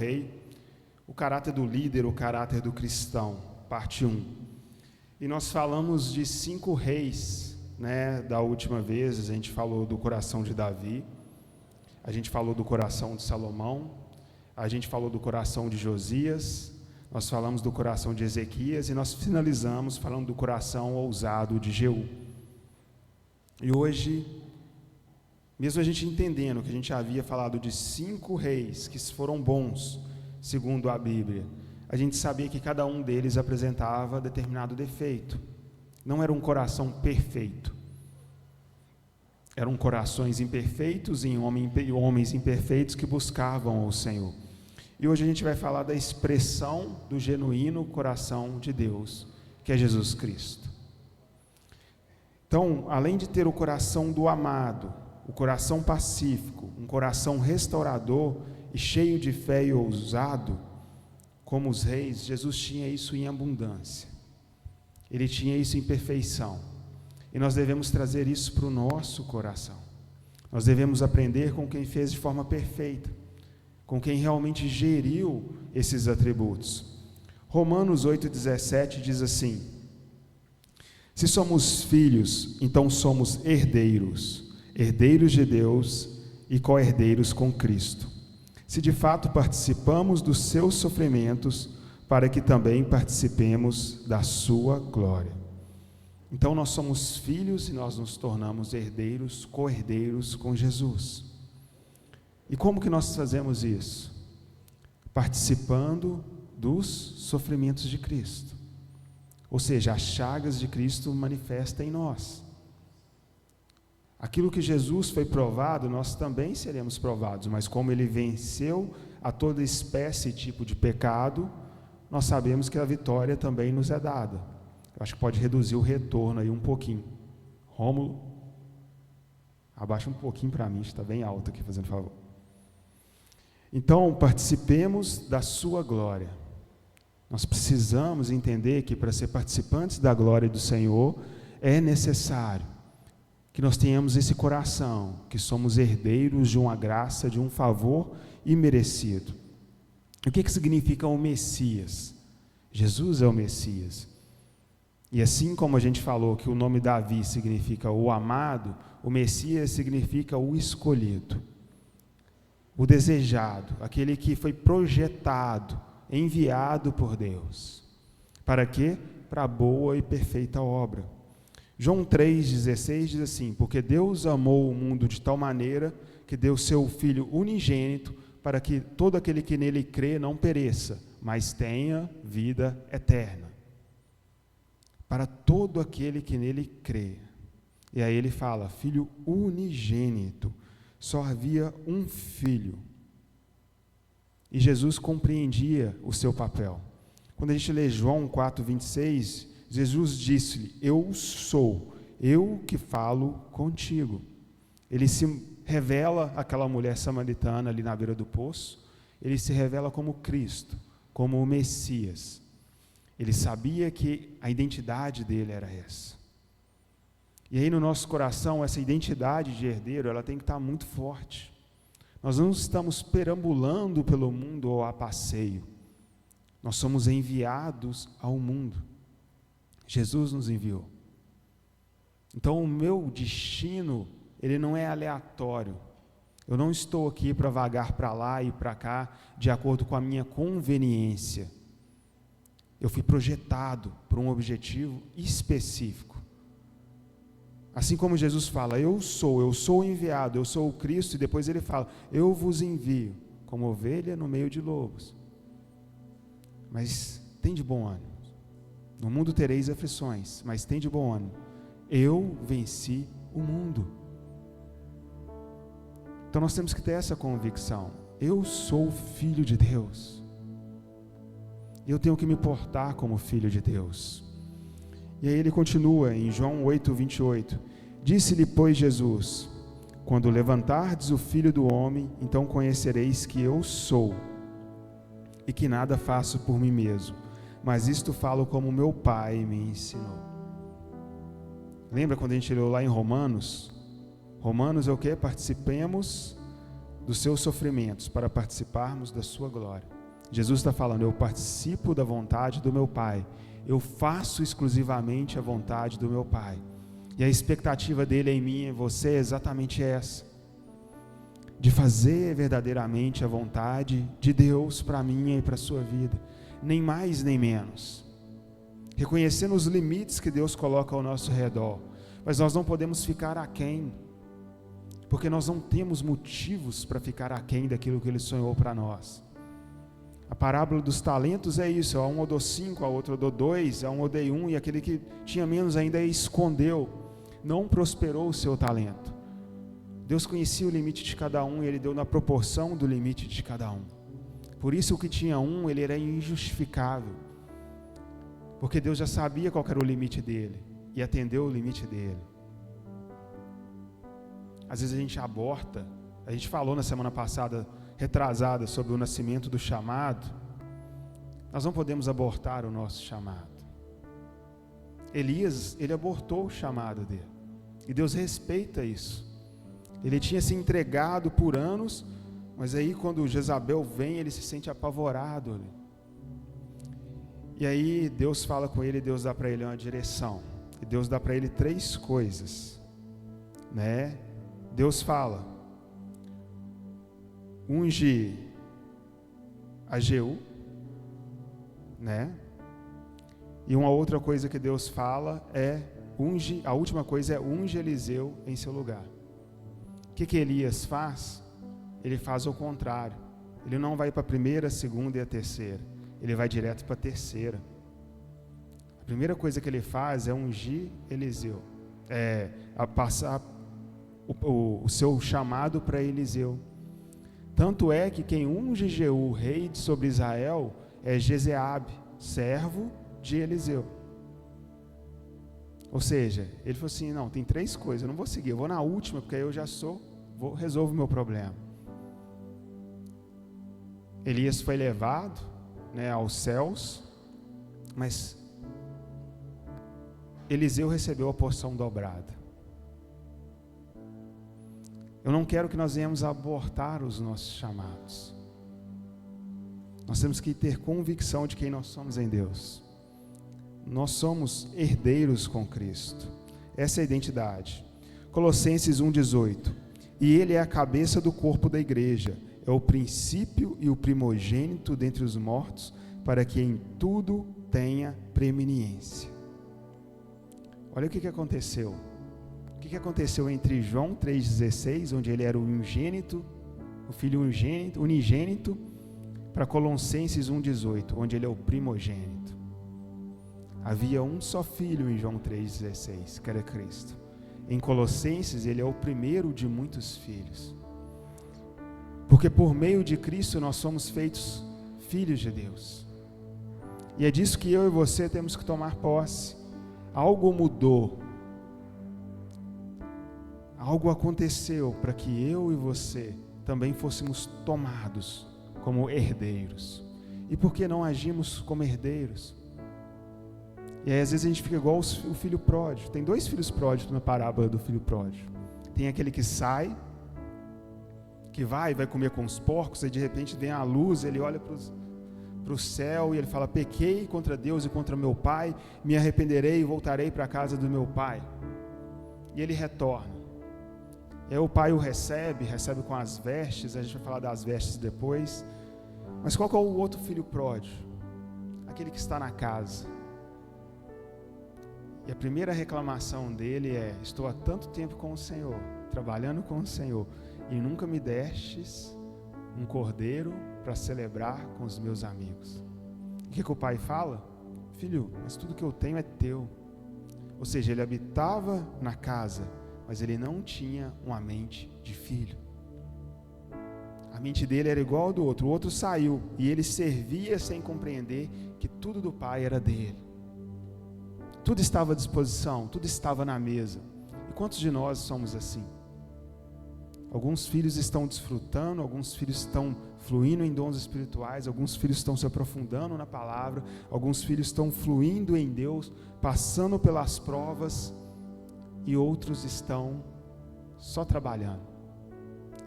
Rei, o caráter do líder, o caráter do cristão, parte 1. E nós falamos de 5 reis, da última vez. A gente falou do coração de Davi, a gente falou do coração de Salomão, a gente falou do coração de Josias, nós falamos do coração de Ezequias e nós finalizamos falando do coração ousado de Jeú. E hoje, mesmo a gente entendendo que a gente havia falado de 5 reis que foram bons, segundo a Bíblia, a gente sabia que cada um deles apresentava determinado defeito. Não era um coração perfeito. Eram corações imperfeitos em homens imperfeitos que buscavam o Senhor. E hoje a gente vai falar da expressão do genuíno coração de Deus, que é Jesus Cristo. Então, além de ter o coração do amado, o coração pacífico, um coração restaurador e cheio de fé e ousado, como os reis, Jesus tinha isso em abundância. Ele tinha isso em perfeição. E nós devemos trazer isso para o nosso coração. Nós devemos aprender com quem fez de forma perfeita, com quem realmente geriu esses atributos. Romanos 8,17 diz assim: se somos filhos, então somos herdeiros, herdeiros de Deus e co-herdeiros com Cristo. Se de fato participamos dos seus sofrimentos, para que também participemos da sua glória. Então nós somos filhos e nós nos tornamos herdeiros, co-herdeiros com Jesus. E como que nós fazemos isso? Participando dos sofrimentos de Cristo. Ou seja, as chagas de Cristo manifestam em nós. Aquilo que Jesus foi provado, nós também seremos provados, mas como ele venceu a toda espécie e tipo de pecado, nós sabemos que a vitória também nos é dada. Eu acho que pode reduzir o retorno aí um pouquinho. Rômulo, abaixa um pouquinho para mim, está bem alto aqui, fazendo favor. Então, participemos da sua glória. Nós precisamos entender que para ser participantes da glória do Senhor, é necessário que nós tenhamos esse coração, que somos herdeiros de uma graça, de um favor imerecido. O que significa o Messias? Jesus é o Messias. E assim como a gente falou que o nome Davi significa o amado, o Messias significa o escolhido, o desejado, aquele que foi projetado, enviado por Deus. Para quê? Para a boa e perfeita obra. João 3,16 diz assim: porque Deus amou o mundo de tal maneira que deu seu Filho unigênito para que todo aquele que nele crê não pereça, mas tenha vida eterna. Para todo aquele que nele crê. E aí ele fala, Filho unigênito. Só havia um Filho. E Jesus compreendia o seu papel. Quando a gente lê João 4,26, Jesus disse-lhe, eu sou, eu que falo contigo. Ele se revela àquela mulher samaritana ali na beira do poço, ele se revela como Cristo, como o Messias. Ele sabia que a identidade dele era essa. E aí no nosso coração, essa identidade de herdeiro, ela tem que estar muito forte. Nós não estamos perambulando pelo mundo ou a passeio. Nós somos enviados ao mundo. Jesus nos enviou. Então o meu destino, ele não é aleatório. Eu não estou aqui para vagar para lá e para cá, de acordo com a minha conveniência. Eu fui projetado por um objetivo específico. Assim como Jesus fala, eu sou o enviado, eu sou o Cristo, e depois ele fala, eu vos envio, como ovelha no meio de lobos. Mas tem de bom ânimo. No mundo tereis aflições, mas tem de bom ânimo. Eu venci o mundo. Então nós temos que ter essa convicção. Eu sou filho de Deus. Eu tenho que me portar como filho de Deus. E aí ele continua em João 8,28. Disse-lhe, pois, Jesus, quando levantardes o Filho do Homem, então conhecereis que eu sou, e que nada faço por mim mesmo, mas isto falo como meu Pai me ensinou. Lembra quando a gente leu lá em Romanos? Romanos é o quê? Participemos dos seus sofrimentos para participarmos da sua glória. Jesus está falando, eu participo da vontade do meu Pai, eu faço exclusivamente a vontade do meu Pai. E a expectativa dele em mim e em você é exatamente essa, de fazer verdadeiramente a vontade de Deus para mim e para a sua vida, nem mais nem menos, reconhecendo os limites que Deus coloca ao nosso redor, mas nós não podemos ficar aquém, porque nós não temos motivos para ficar aquém daquilo que Ele sonhou para nós. A parábola dos talentos é isso, a um eu dou 5, a outro eu dou 2, a um eu dei 1, e aquele que tinha menos ainda escondeu, não prosperou o seu talento. Deus conhecia o limite de cada um e Ele deu na proporção do limite de cada um. Por isso o que tinha 1, ele era injustificável, porque Deus já sabia qual era o limite dele e atendeu o limite dele. Às vezes a gente aborta, a gente falou na semana passada, retrasada, sobre o nascimento do chamado. Nós não podemos abortar o nosso chamado. Elias, ele abortou o chamado dele, e Deus respeita isso. Ele tinha se entregado por anos, mas aí quando Jezabel vem, ele se sente apavorado ali. E aí Deus fala com ele, Deus dá para ele uma direção, e Deus dá para ele 3 coisas, né? Deus fala, unge a Jeú, né? E uma outra coisa que Deus fala é unge, a última coisa é unge Eliseu em seu lugar. O que Elias faz? Ele faz o contrário. Ele não vai para a primeira, a segunda e a terceira. Ele vai direto para a terceira. A primeira coisa que ele faz é ungir Eliseu, a passar o seu chamado para Eliseu. Tanto é que quem unge Jeú, rei sobre Israel, é Jezeabe, servo de Eliseu. Ou seja, ele falou assim, não, tem 3 coisas, eu não vou seguir, eu vou na última, porque aí eu já resolvo o meu problema. Elias foi levado, né, aos céus, mas Eliseu recebeu a porção dobrada. Eu não quero que nós venhamos a abortar os nossos chamados. Nós temos que ter convicção de quem nós somos em Deus. Nós somos herdeiros com Cristo. Essa é a identidade. Colossenses 1,18. E Ele é a cabeça do corpo da igreja, é o princípio e o primogênito dentre os mortos, para que em tudo tenha preeminência. Olha o que aconteceu. O que aconteceu entre João 3,16, onde ele era o unigênito, o filho unigênito, para Colossenses 1,18, onde ele é o primogênito. Havia um só filho em João 3,16, que era Cristo. Em Colossenses, ele é o primeiro de muitos filhos. Porque por meio de Cristo nós somos feitos filhos de Deus. E é disso que eu e você temos que tomar posse. Algo mudou. Algo aconteceu para que eu e você também fôssemos tomados como herdeiros. E por que não agimos como herdeiros? E aí às vezes a gente fica igual o filho pródigo. Tem 2 filhos pródigos na parábola do filho pródigo. Tem aquele que sai, que vai comer com os porcos, e de repente vem a luz, ele olha para o céu e ele fala, pequei contra Deus e contra meu pai, me arrependerei e voltarei para a casa do meu pai. E ele retorna. E aí o pai o recebe com as vestes, a gente vai falar das vestes depois. Mas qual que é o outro filho pródigo? Aquele que está na casa. E a primeira reclamação dele é, estou há tanto tempo com o Senhor, trabalhando com o Senhor, e nunca me destes um cordeiro para celebrar com os meus amigos. O que o pai fala? Filho, mas tudo que eu tenho é teu. Ou seja, ele habitava na casa, mas ele não tinha uma mente de filho. A mente dele era igual ao do outro. O outro saiu e ele servia sem compreender que tudo do pai era dele. Tudo estava à disposição, tudo estava na mesa. E quantos de nós somos assim? Alguns filhos estão desfrutando, alguns filhos estão fluindo em dons espirituais, alguns filhos estão se aprofundando na palavra, alguns filhos estão fluindo em Deus, passando pelas provas, e outros estão só trabalhando,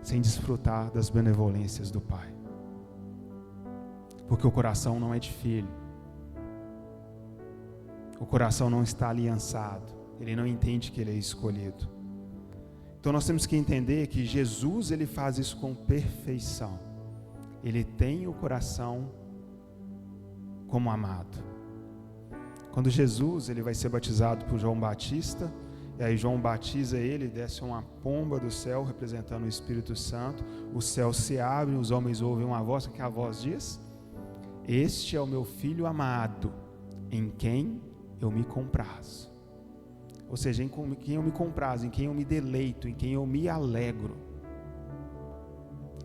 sem desfrutar das benevolências do Pai. Porque o coração não é de filho. O coração não está aliançado. Ele não entende que ele é escolhido. Então nós temos que entender que Jesus, ele faz isso com perfeição. Ele tem o coração como amado. Quando Jesus, ele vai ser batizado por João Batista, e aí João batiza ele, desce uma pomba do céu representando o Espírito Santo, o céu se abre, os homens ouvem uma voz, que a voz diz: este é o meu filho amado, em quem eu me comprazo. Ou seja, em quem eu me comprazo, em quem eu me deleito, em quem eu me alegro.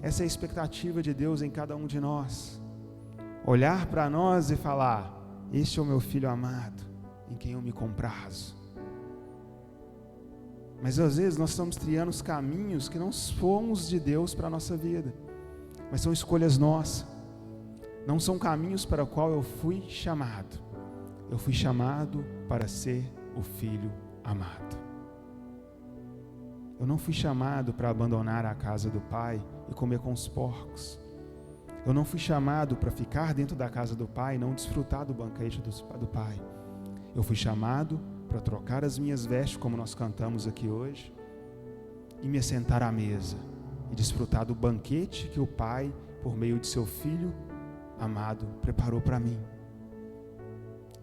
Essa é a expectativa de Deus em cada um de nós. Olhar para nós e falar: este é o meu filho amado, em quem eu me comprazo. Mas às vezes nós estamos trilhando os caminhos que não fomos de Deus para a nossa vida, mas são escolhas nossas. Não são caminhos para o qual eu fui chamado. Eu fui chamado para ser o filho amado. Eu não fui chamado para abandonar a casa do Pai e comer com os porcos. Eu não fui chamado para ficar dentro da casa do Pai e não desfrutar do banquete do Pai. Eu fui chamado para trocar as minhas vestes, como nós cantamos aqui hoje, e me assentar à mesa e desfrutar do banquete que o Pai, por meio de seu Filho amado, preparou para mim.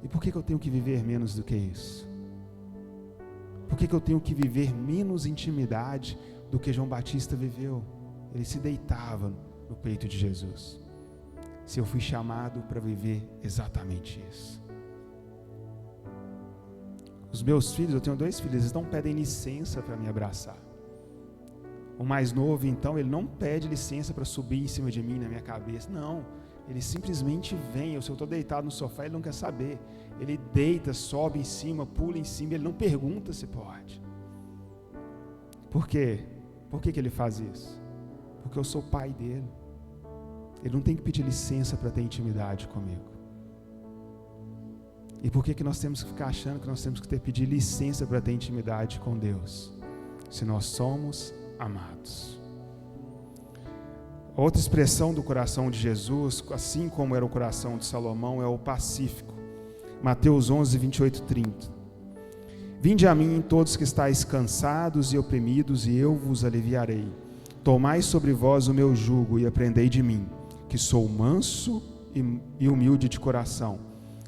E por que eu tenho que viver menos do que isso? Por que eu tenho que viver menos intimidade do que João Batista viveu? Ele se deitava no peito de Jesus. Se eu fui chamado para viver exatamente isso. Os meus filhos, eu tenho 2 filhos, eles não pedem licença para me abraçar. O mais novo, então, ele não pede licença para subir em cima de mim, na minha cabeça. Não, ele simplesmente vem. Se eu estou deitado no sofá, ele não quer saber. Ele deita, sobe em cima, pula em cima, ele não pergunta se pode. Por quê? Por que ele faz isso? Porque eu sou o pai dele. Ele não tem que pedir licença para ter intimidade comigo. E por que nós temos que ficar achando que nós temos que pedir licença para ter intimidade com Deus? Se nós somos amados. Outra expressão do coração de Jesus, assim como era o coração de Salomão, é o pacífico. Mateus 11, 28 e 30. Vinde a mim todos que estáis cansados e oprimidos, e eu vos aliviarei. Tomai sobre vós o meu jugo e aprendei de mim, que sou manso e humilde de coração,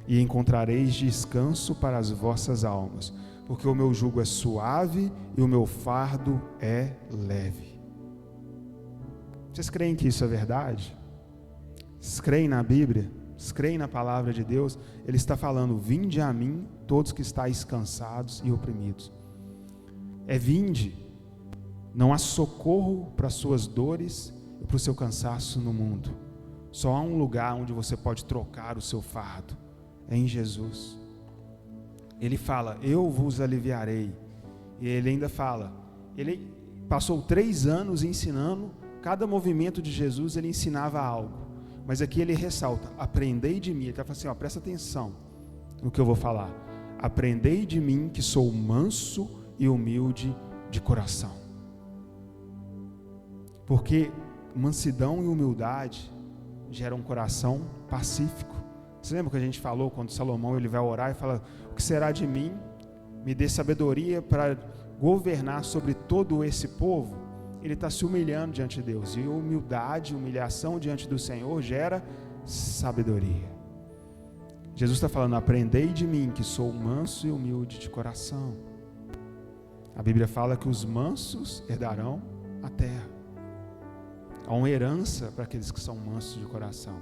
e encontrareis descanso para as vossas almas, porque o meu jugo é suave e o meu fardo é leve. Vocês creem que isso é verdade? Vocês creem na Bíblia? Vocês creem na palavra de Deus? Ele está falando: vinde a mim todos que estáis cansados e oprimidos. É vinde. Não há socorro para as suas dores e para o seu cansaço no mundo. Só há um lugar onde você pode trocar o seu fardo. É em Jesus. Ele fala: eu vos aliviarei. E ele ainda fala, ele passou 3 anos ensinando. Cada movimento de Jesus ele ensinava algo, mas aqui ele ressalta: aprendei de mim. Ele está falando assim, presta atenção no que eu vou falar. Aprendei de mim, que sou manso e humilde de coração. Porque mansidão e humildade geram um coração pacífico. Você lembra que a gente falou quando Salomão ele vai orar e fala: o que será de mim? Me dê sabedoria para governar sobre todo esse povo. Ele está se humilhando diante de Deus, e humildade, humilhação diante do Senhor gera sabedoria. Jesus está falando: aprendei de mim, que sou manso e humilde de coração. A Bíblia fala que os mansos herdarão a terra. Há uma herança para aqueles que são mansos de coração,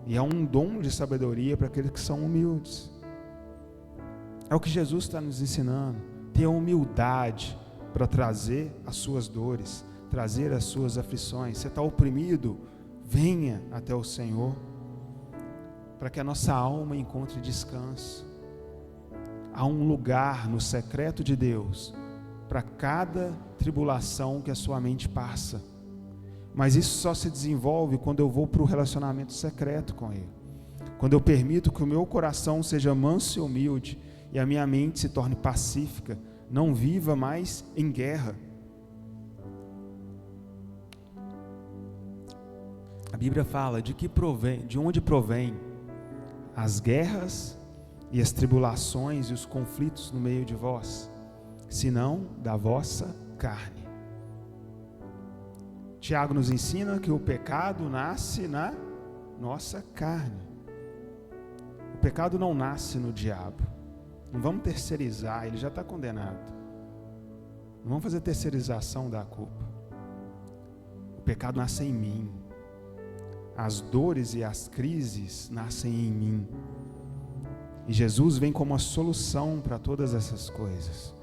e há um dom de sabedoria para aqueles que são humildes. É o que Jesus está nos ensinando: ter a humildade para trazer as suas dores, trazer as suas aflições. Você está oprimido? Venha até o Senhor, para que a nossa alma encontre descanso. Há um lugar no secreto de Deus para cada tribulação que a sua mente passa, mas isso só se desenvolve quando eu vou para o relacionamento secreto com Ele, quando eu permito que o meu coração seja manso e humilde, e a minha mente se torne pacífica, não viva mais em guerra. A Bíblia fala de onde provém as guerras e as tribulações e os conflitos no meio de vós, senão da vossa carne. Tiago nos ensina que o pecado nasce na nossa carne. O pecado não nasce no diabo. Não vamos terceirizar, ele já está condenado. Não vamos fazer terceirização da culpa. O pecado nasce em mim. As dores e as crises nascem em mim. E Jesus vem como a solução para todas essas coisas.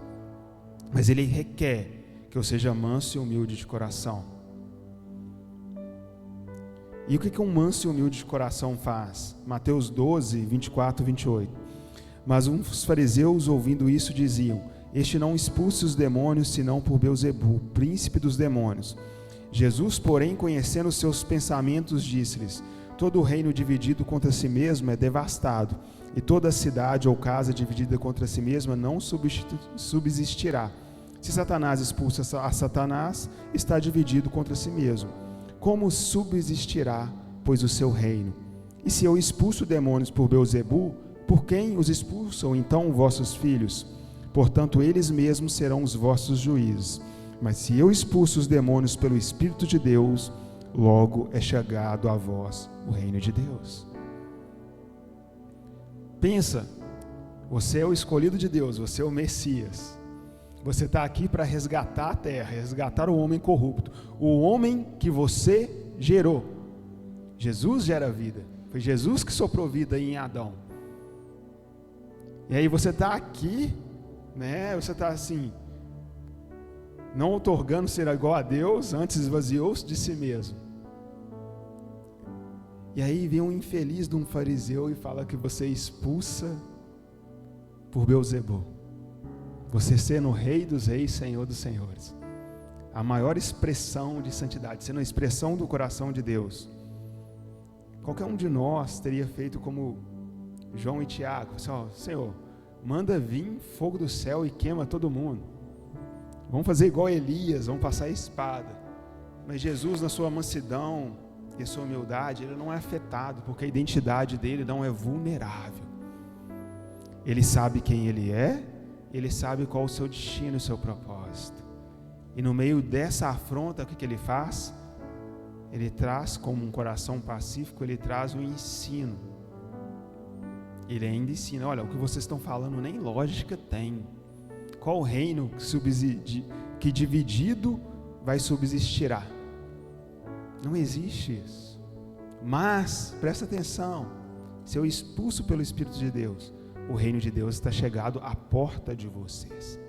Mas Ele requer que eu seja manso e humilde de coração. E o que um manso e humilde de coração faz? Mateus 12, 24 e 28. Mas uns fariseus, ouvindo isso, diziam: este não expulsa os demônios, senão por Belzebu, príncipe dos demônios. Jesus, porém, conhecendo os seus pensamentos, disse-lhes: todo reino dividido contra si mesmo é devastado, e toda cidade ou casa dividida contra si mesma não subsistirá. Se Satanás expulsa a Satanás, está dividido contra si mesmo. Como subsistirá, pois, o seu reino? E se eu expulso demônios por Belzebu, por quem os expulsam então vossos filhos? Portanto, eles mesmos serão os vossos juízes. Mas se eu expulso os demônios pelo Espírito de Deus, logo é chegado a vós o reino de Deus. Pensa, você é o escolhido de Deus, você é o Messias. Você está aqui para resgatar a terra, resgatar o homem corrupto, o homem que você gerou. Jesus gera vida, foi Jesus que soprou vida em Adão. E aí você está aqui, né? Você está assim, não outorgando ser igual a Deus, antes esvaziou-se de si mesmo. E aí vem um infeliz de um fariseu e fala que você expulsa por Belzebu. Você sendo o rei dos reis, senhor dos senhores. A maior expressão de santidade, sendo a expressão do coração de Deus. Qualquer um de nós teria feito como João e Tiago. Senhor, manda vir fogo do céu e queima todo mundo. Vamos fazer igual Elias, vamos passar a espada. Mas Jesus, na sua mansidão e sua humildade, ele não é afetado, porque a identidade dele não é vulnerável. Ele sabe quem ele é, ele sabe qual o seu destino e o seu propósito. E no meio dessa afronta, o que ele faz? Ele traz, como um coração pacífico, ele traz um ensino. Ele ainda ensina: olha, o que vocês estão falando nem lógica tem. Qual reino que dividido vai subsistirá? Não existe isso. Mas, presta atenção, se eu expulso pelo Espírito de Deus, o reino de Deus está chegado à porta de vocês.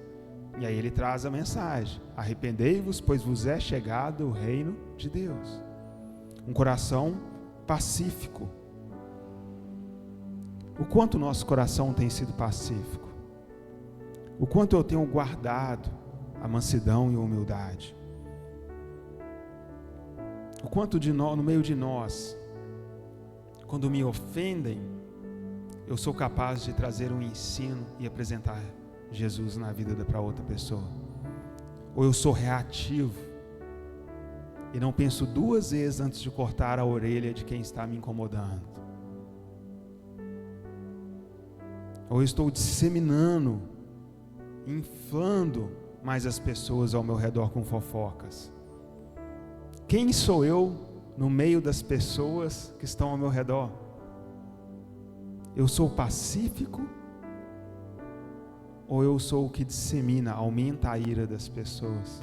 E aí ele traz a mensagem: arrependei-vos, pois vos é chegado o reino de Deus. Um coração pacífico. O quanto o nosso coração tem sido pacífico? O quanto eu tenho guardado a mansidão e a humildade? O quanto no meio de nós, quando me ofendem, eu sou capaz de trazer um ensino e apresentar Jesus na vida para outra pessoa? Ou eu sou reativo e não penso duas vezes antes de cortar a orelha de quem está me incomodando? Ou eu estou disseminando, inflando mais as pessoas ao meu redor com fofocas? Quem sou eu no meio das pessoas que estão ao meu redor? Eu sou pacífico? Ou eu sou o que dissemina, aumenta a ira das pessoas?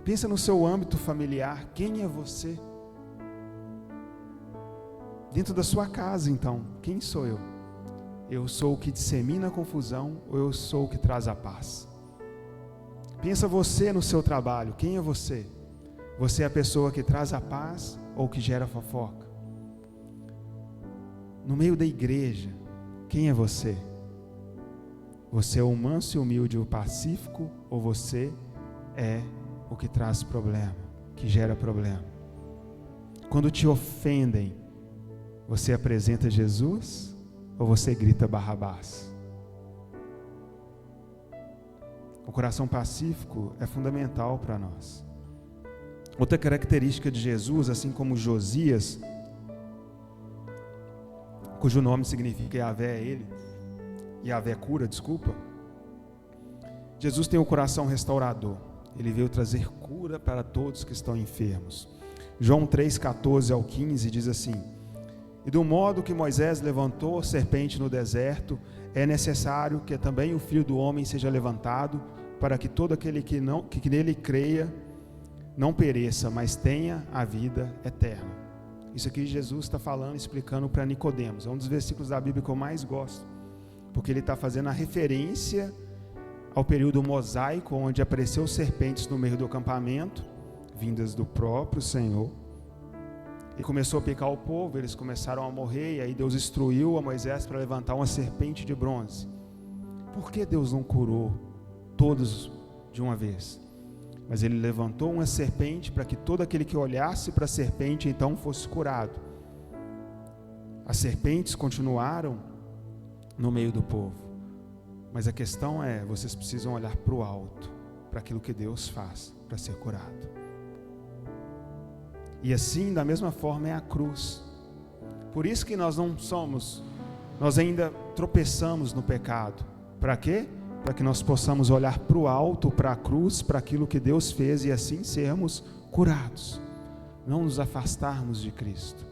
Pensa no seu âmbito familiar. Quem é você? Dentro da sua casa, então, quem sou eu? Eu sou o que dissemina a confusão ou eu sou o que traz a paz? Pensa você no seu trabalho. Quem é você? Você é a pessoa que traz a paz ou que gera fofoca? No meio da igreja, quem é você? Você é o manso e humilde, o pacífico, ou você é o que traz problema, que gera problema? Quando te ofendem, você apresenta Jesus ou você grita Barrabás? O coração pacífico é fundamental para nós. Outra característica de Jesus, assim como Josias, cujo nome significa Yahvé é ele, Yahvé cura, desculpa. Jesus tem o coração restaurador. Ele veio trazer cura para todos que estão enfermos. João 3:14 ao 15 diz assim: e do modo que Moisés levantou a serpente no deserto, é necessário que também o Filho do Homem seja levantado, para que todo aquele que nele creia não pereça, mas tenha a vida eterna. Isso aqui Jesus está falando, explicando para Nicodemos. É um dos versículos da Bíblia que eu mais gosto, porque ele está fazendo a referência ao período mosaico, onde apareceu serpentes no meio do acampamento, vindas do próprio Senhor, e começou a picar o povo, eles começaram a morrer, e aí Deus instruiu a Moisés para levantar uma serpente de bronze. Por que Deus não curou todos de uma vez? Mas ele levantou uma serpente para que todo aquele que olhasse para a serpente então fosse curado. As serpentes continuaram no meio do povo, mas a questão é, vocês precisam olhar para o alto, para aquilo que Deus faz para ser curado. E assim, da mesma forma, é a cruz. Por isso que nós ainda tropeçamos no pecado. Para quê? Para que nós possamos olhar para o alto, para a cruz, para aquilo que Deus fez e assim sermos curados. Não nos afastarmos de Cristo.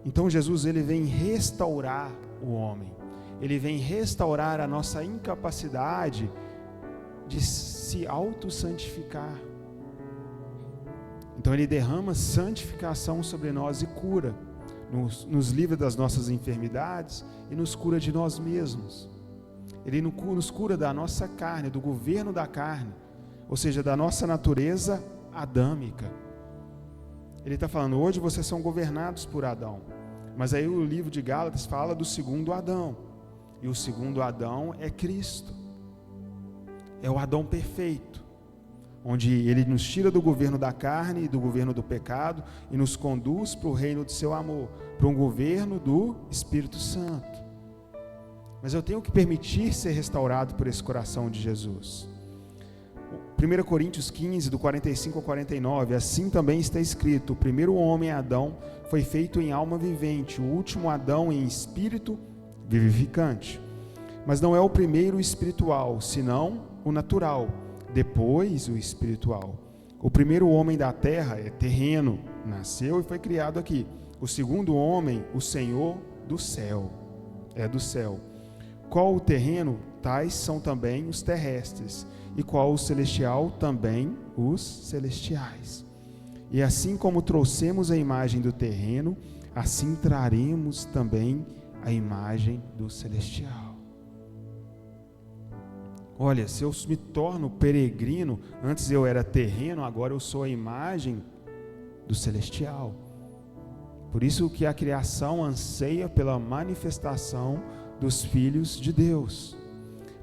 Então Jesus, ele vem restaurar o homem. Ele vem restaurar a nossa incapacidade de se auto-santificar. Então ele derrama santificação sobre nós e cura, nos livra das nossas enfermidades e nos cura de nós mesmos. Ele nos cura da nossa carne, do governo da carne, ou seja, da nossa natureza adâmica. Ele está falando, hoje vocês são governados por Adão, mas aí o livro de Gálatas fala do segundo Adão, e o segundo Adão é Cristo, é o Adão perfeito, onde ele nos tira do governo da carne e do governo do pecado e nos conduz para o reino do seu amor, para um governo do Espírito Santo. Mas eu tenho que permitir ser restaurado por esse coração de Jesus. 1 Coríntios 15, do 45 ao 49, assim também está escrito: o primeiro homem, Adão, foi feito em alma vivente, o último Adão em espírito vivificante. Mas não é o primeiro o espiritual, senão o natural, depois o espiritual. O primeiro homem da terra é terreno, nasceu e foi criado aqui. O segundo homem, o Senhor do céu, é do céu. Qual o terreno? Tais são também os terrestres. E qual o celestial? Também os celestiais. E assim como trouxemos a imagem do terreno, assim traremos também a imagem do celestial. Olha, se eu me torno peregrino, antes eu era terreno, agora eu sou a imagem do celestial. Por isso que a criação anseia pela manifestação dos filhos de Deus,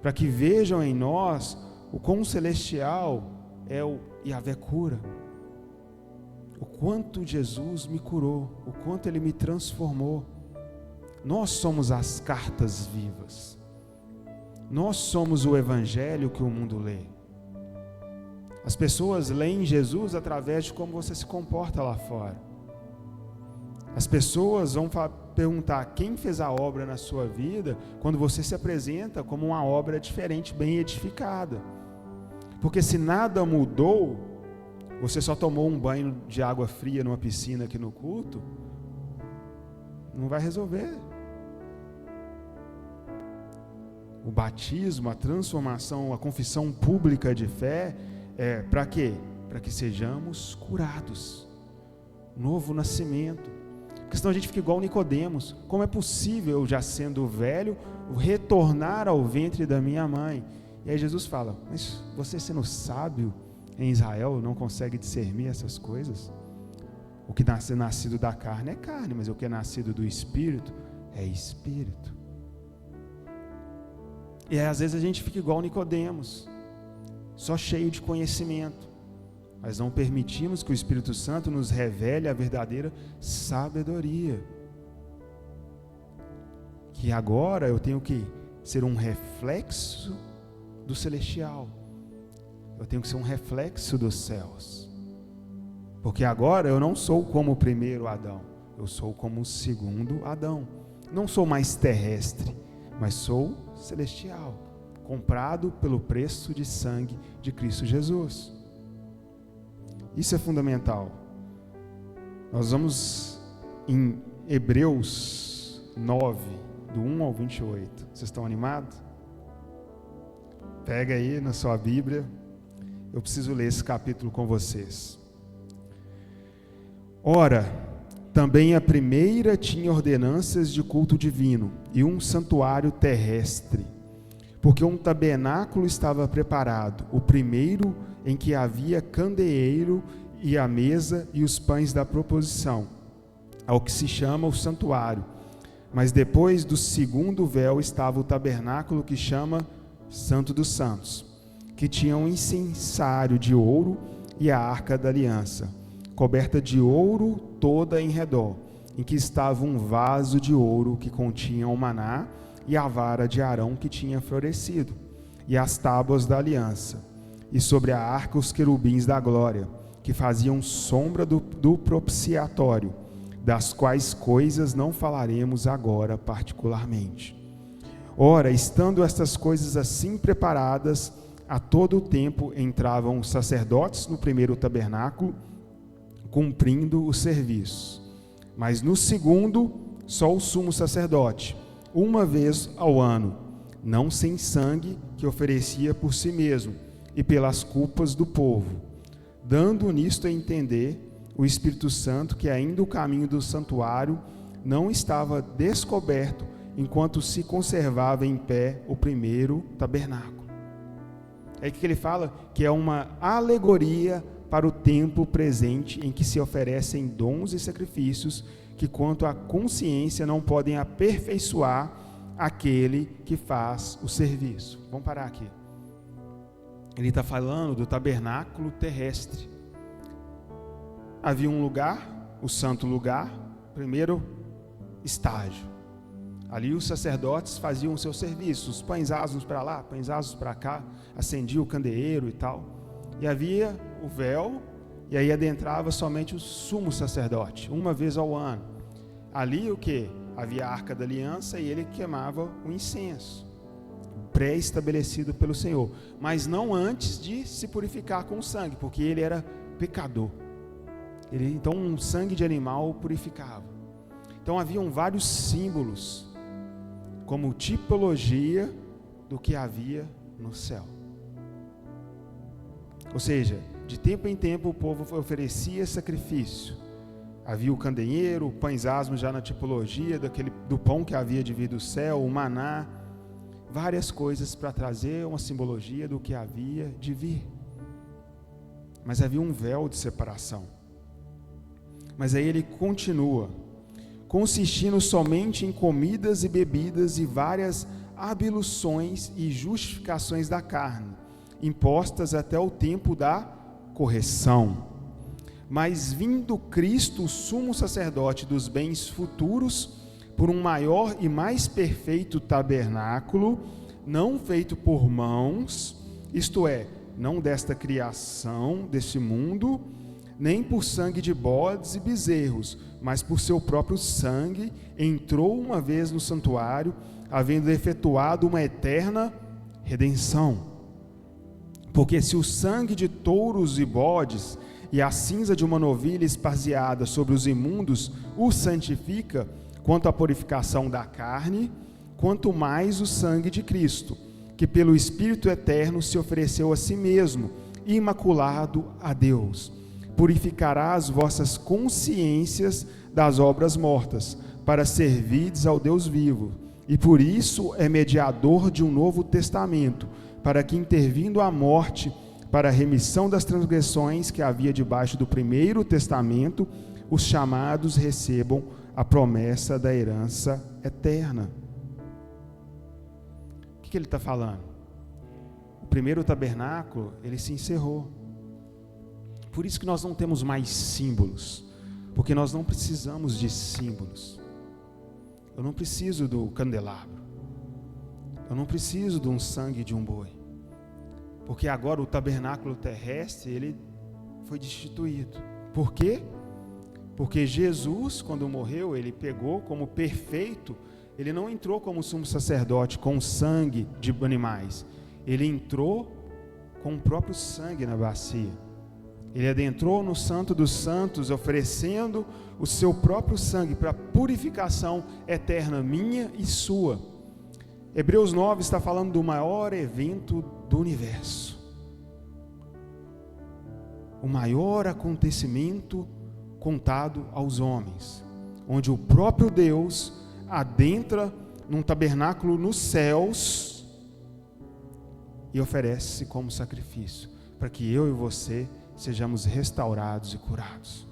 para que vejam em nós o quão celestial é o Yahvé cura, o quanto Jesus me curou, o quanto Ele me transformou. Nós somos as cartas vivas, nós somos o evangelho que o mundo lê. As pessoas leem Jesus através de como você se comporta lá fora. As pessoas vão perguntar quem fez a obra na sua vida quando você se apresenta como uma obra diferente, bem edificada. Porque se nada mudou, você só tomou um banho de água fria numa piscina aqui no culto, não vai resolver. O batismo, a transformação, a confissão pública de fé é para quê? Para que sejamos curados. Novo nascimento. Porque senão a gente fica igual Nicodemos. Como é possível eu, já sendo velho, retornar ao ventre da minha mãe? E aí Jesus fala, mas você sendo sábio em Israel não consegue discernir essas coisas? O que é nascido da carne é carne, mas o que é nascido do Espírito é Espírito. E aí, às vezes a gente fica igual Nicodemos, só cheio de conhecimento, mas não permitimos que o Espírito Santo nos revele a verdadeira sabedoria. Que agora eu tenho que ser um reflexo do celestial. eu tenho que ser um reflexo dos céus. Porque agora eu não sou como o primeiro Adão, eu sou como o segundo Adão. Não sou mais terrestre, mas sou celestial, comprado pelo preço de sangue de Cristo Jesus. Isso é fundamental. Nós vamos em Hebreus 9, do 1 ao 28. Vocês estão animados? Pega aí na sua Bíblia. Eu preciso ler esse capítulo com vocês. Ora, também a primeira tinha ordenanças de culto divino e um santuário terrestre, porque um tabernáculo estava preparado, o primeiro em que havia candeeiro e a mesa e os pães da proposição, ao que se chama o santuário. Mas depois do segundo véu estava o tabernáculo que chama Santo dos Santos, que tinha um incensário de ouro e a arca da aliança, coberta de ouro toda em redor, em que estava um vaso de ouro que continha o maná e a vara de Arão que tinha florescido, e as tábuas da aliança, e sobre a arca os querubins da glória, que faziam sombra do propiciatório, das quais coisas não falaremos agora particularmente. Ora, estando estas coisas assim preparadas, a todo o tempo entravam os sacerdotes no primeiro tabernáculo, cumprindo o serviço. Mas no segundo, só o sumo sacerdote, uma vez ao ano, não sem sangue, que oferecia por si mesmo e pelas culpas do povo, dando nisto a entender o Espírito Santo que ainda o caminho do santuário não estava descoberto enquanto se conservava em pé o primeiro tabernáculo. É que ele fala que é uma alegoria para o tempo presente em que se oferecem dons e sacrifícios que, quanto à consciência, não podem aperfeiçoar aquele que faz o serviço. Vamos parar aqui. Ele está falando do tabernáculo terrestre. Havia um lugar, o santo lugar, primeiro estágio. Ali os sacerdotes faziam o seu serviço, os pães asmos para lá, pães asmos para cá, acendia o candeeiro e tal. E havia o véu, e aí adentrava somente o sumo sacerdote, uma vez ao ano. Ali o que? Havia a arca da aliança e ele queimava o incenso, pré-estabelecido pelo Senhor, mas não antes de se purificar com o sangue, porque ele era pecador. Então um sangue de animal o purificava. Então haviam vários símbolos, como tipologia do que havia no céu. Ou seja, de tempo em tempo o povo oferecia sacrifício. Havia o candeeiro, pães asmos já na tipologia do pão que havia de vir do céu, o maná, várias coisas para trazer uma simbologia do que havia de vir. Mas havia um véu de separação. Mas aí ele continua, consistindo somente em comidas e bebidas e várias abluções e justificações da carne, impostas até o tempo da correção. Mas vindo Cristo, o sumo sacerdote dos bens futuros, por um maior e mais perfeito tabernáculo, não feito por mãos, isto é, não desta criação, deste mundo, nem por sangue de bodes e bezerros, mas por seu próprio sangue, entrou uma vez no santuário, havendo efetuado uma eterna redenção. Porque se o sangue de touros e bodes e a cinza de uma novilha esparziada sobre os imundos o santifica, quanto à purificação da carne, quanto mais o sangue de Cristo, que pelo Espírito eterno se ofereceu a si mesmo, imaculado a Deus, purificará as vossas consciências das obras mortas, para servirdes ao Deus vivo, e por isso é mediador de um novo testamento, para que, intervindo a morte, para a remissão das transgressões que havia debaixo do primeiro testamento, os chamados recebam a promessa da herança eterna. O que ele está falando? O primeiro tabernáculo, ele se encerrou. Por isso que nós não temos mais símbolos, porque nós não precisamos de símbolos. Eu não preciso do candelabro, eu não preciso de um sangue de um boi. Porque agora o tabernáculo terrestre, ele foi destituído. Por quê? Porque Jesus, quando morreu, ele pegou como perfeito, ele não entrou como sumo sacerdote com sangue de animais. Ele entrou com o próprio sangue na bacia. Ele adentrou no Santo dos Santos, oferecendo o seu próprio sangue para purificação eterna minha e sua. Hebreus 9 está falando do maior evento do universo. O maior acontecimento contado aos homens, onde o próprio Deus adentra num tabernáculo nos céus e oferece-se como sacrifício, para que eu e você sejamos restaurados e curados.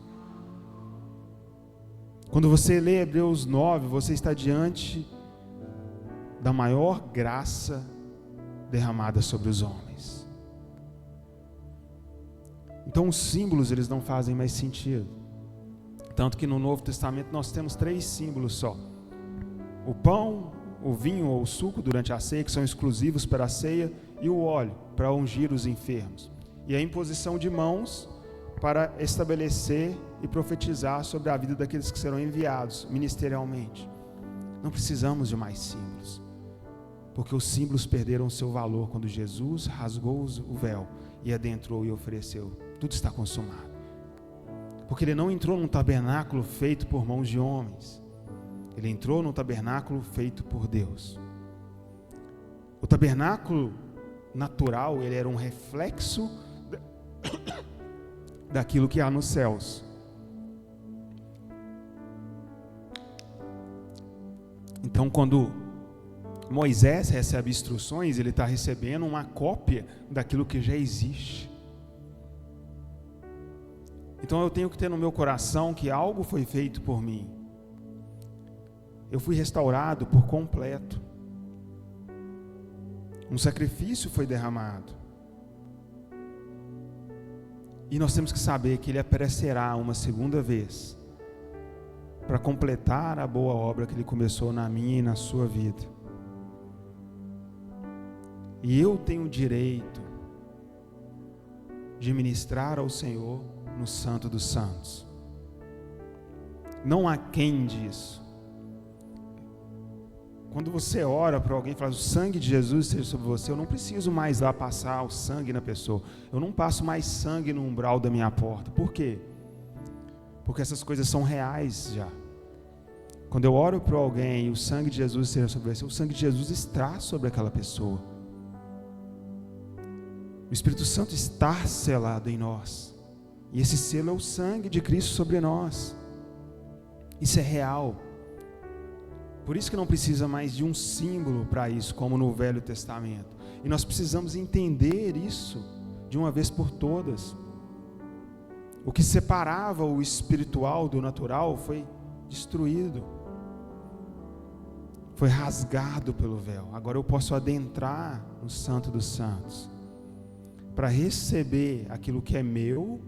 Quando você lê Hebreus 9, você está diante da maior graça derramada sobre os homens. Então os símbolos, eles não fazem mais sentido. Tanto que no Novo Testamento nós temos 3 símbolos só: o pão, o vinho ou o suco durante a ceia, que são exclusivos para a ceia, e o óleo para ungir os enfermos, e a imposição de mãos para estabelecer e profetizar sobre a vida daqueles que serão enviados ministerialmente. Não precisamos de mais símbolos, porque os símbolos perderam o seu valor quando Jesus rasgou o véu e adentrou e ofereceu. Tudo está consumado. Porque ele não entrou num tabernáculo feito por mãos de homens. Ele entrou num tabernáculo feito por Deus. O tabernáculo natural, ele era um reflexo daquilo que há nos céus. Então, quando Moisés recebe instruções, ele está recebendo uma cópia daquilo que já existe. Então eu tenho que ter no meu coração que algo foi feito por mim. Eu fui restaurado por completo. Um sacrifício foi derramado. E nós temos que saber que ele aparecerá uma segunda vez para completar a boa obra que ele começou na minha e na sua vida. E eu tenho o direito de ministrar ao Senhor no Santo dos Santos. Não há quem disso. Quando você ora para alguém e fala: o sangue de Jesus seja sobre você, eu não preciso mais lá passar o sangue na pessoa. Eu não passo mais sangue no umbral da minha porta. Por quê? Porque essas coisas são reais já. Quando eu oro para alguém e o sangue de Jesus seja sobre você, o sangue de Jesus está sobre aquela pessoa. O Espírito Santo está selado em nós. E esse selo é o sangue de Cristo sobre nós. Isso é real. Por isso que não precisa mais de um símbolo para isso, como no Velho Testamento. E nós precisamos entender isso de uma vez por todas. O que separava o espiritual do natural foi destruído. Foi rasgado pelo véu. Agora eu posso adentrar no Santo dos Santos para receber aquilo que é meu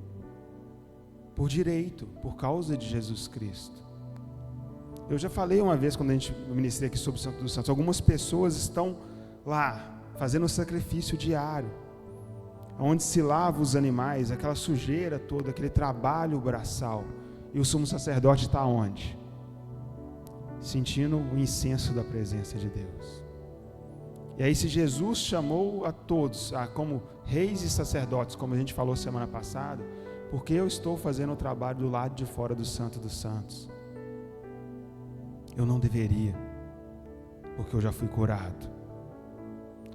por direito, por causa de Jesus Cristo. Eu já falei uma vez, quando a gente ministrei aqui sobre o Santo dos Santos, algumas pessoas estão lá fazendo um sacrifício diário, onde se lava os animais, aquela sujeira toda, aquele trabalho braçal, e o sumo sacerdote está onde? Sentindo o incenso da presença de Deus. E aí, se Jesus chamou a todos como reis e sacerdotes, como a gente falou semana passada, porque eu estou fazendo o trabalho do lado de fora do Santo dos Santos? Eu não deveria, porque eu já fui curado.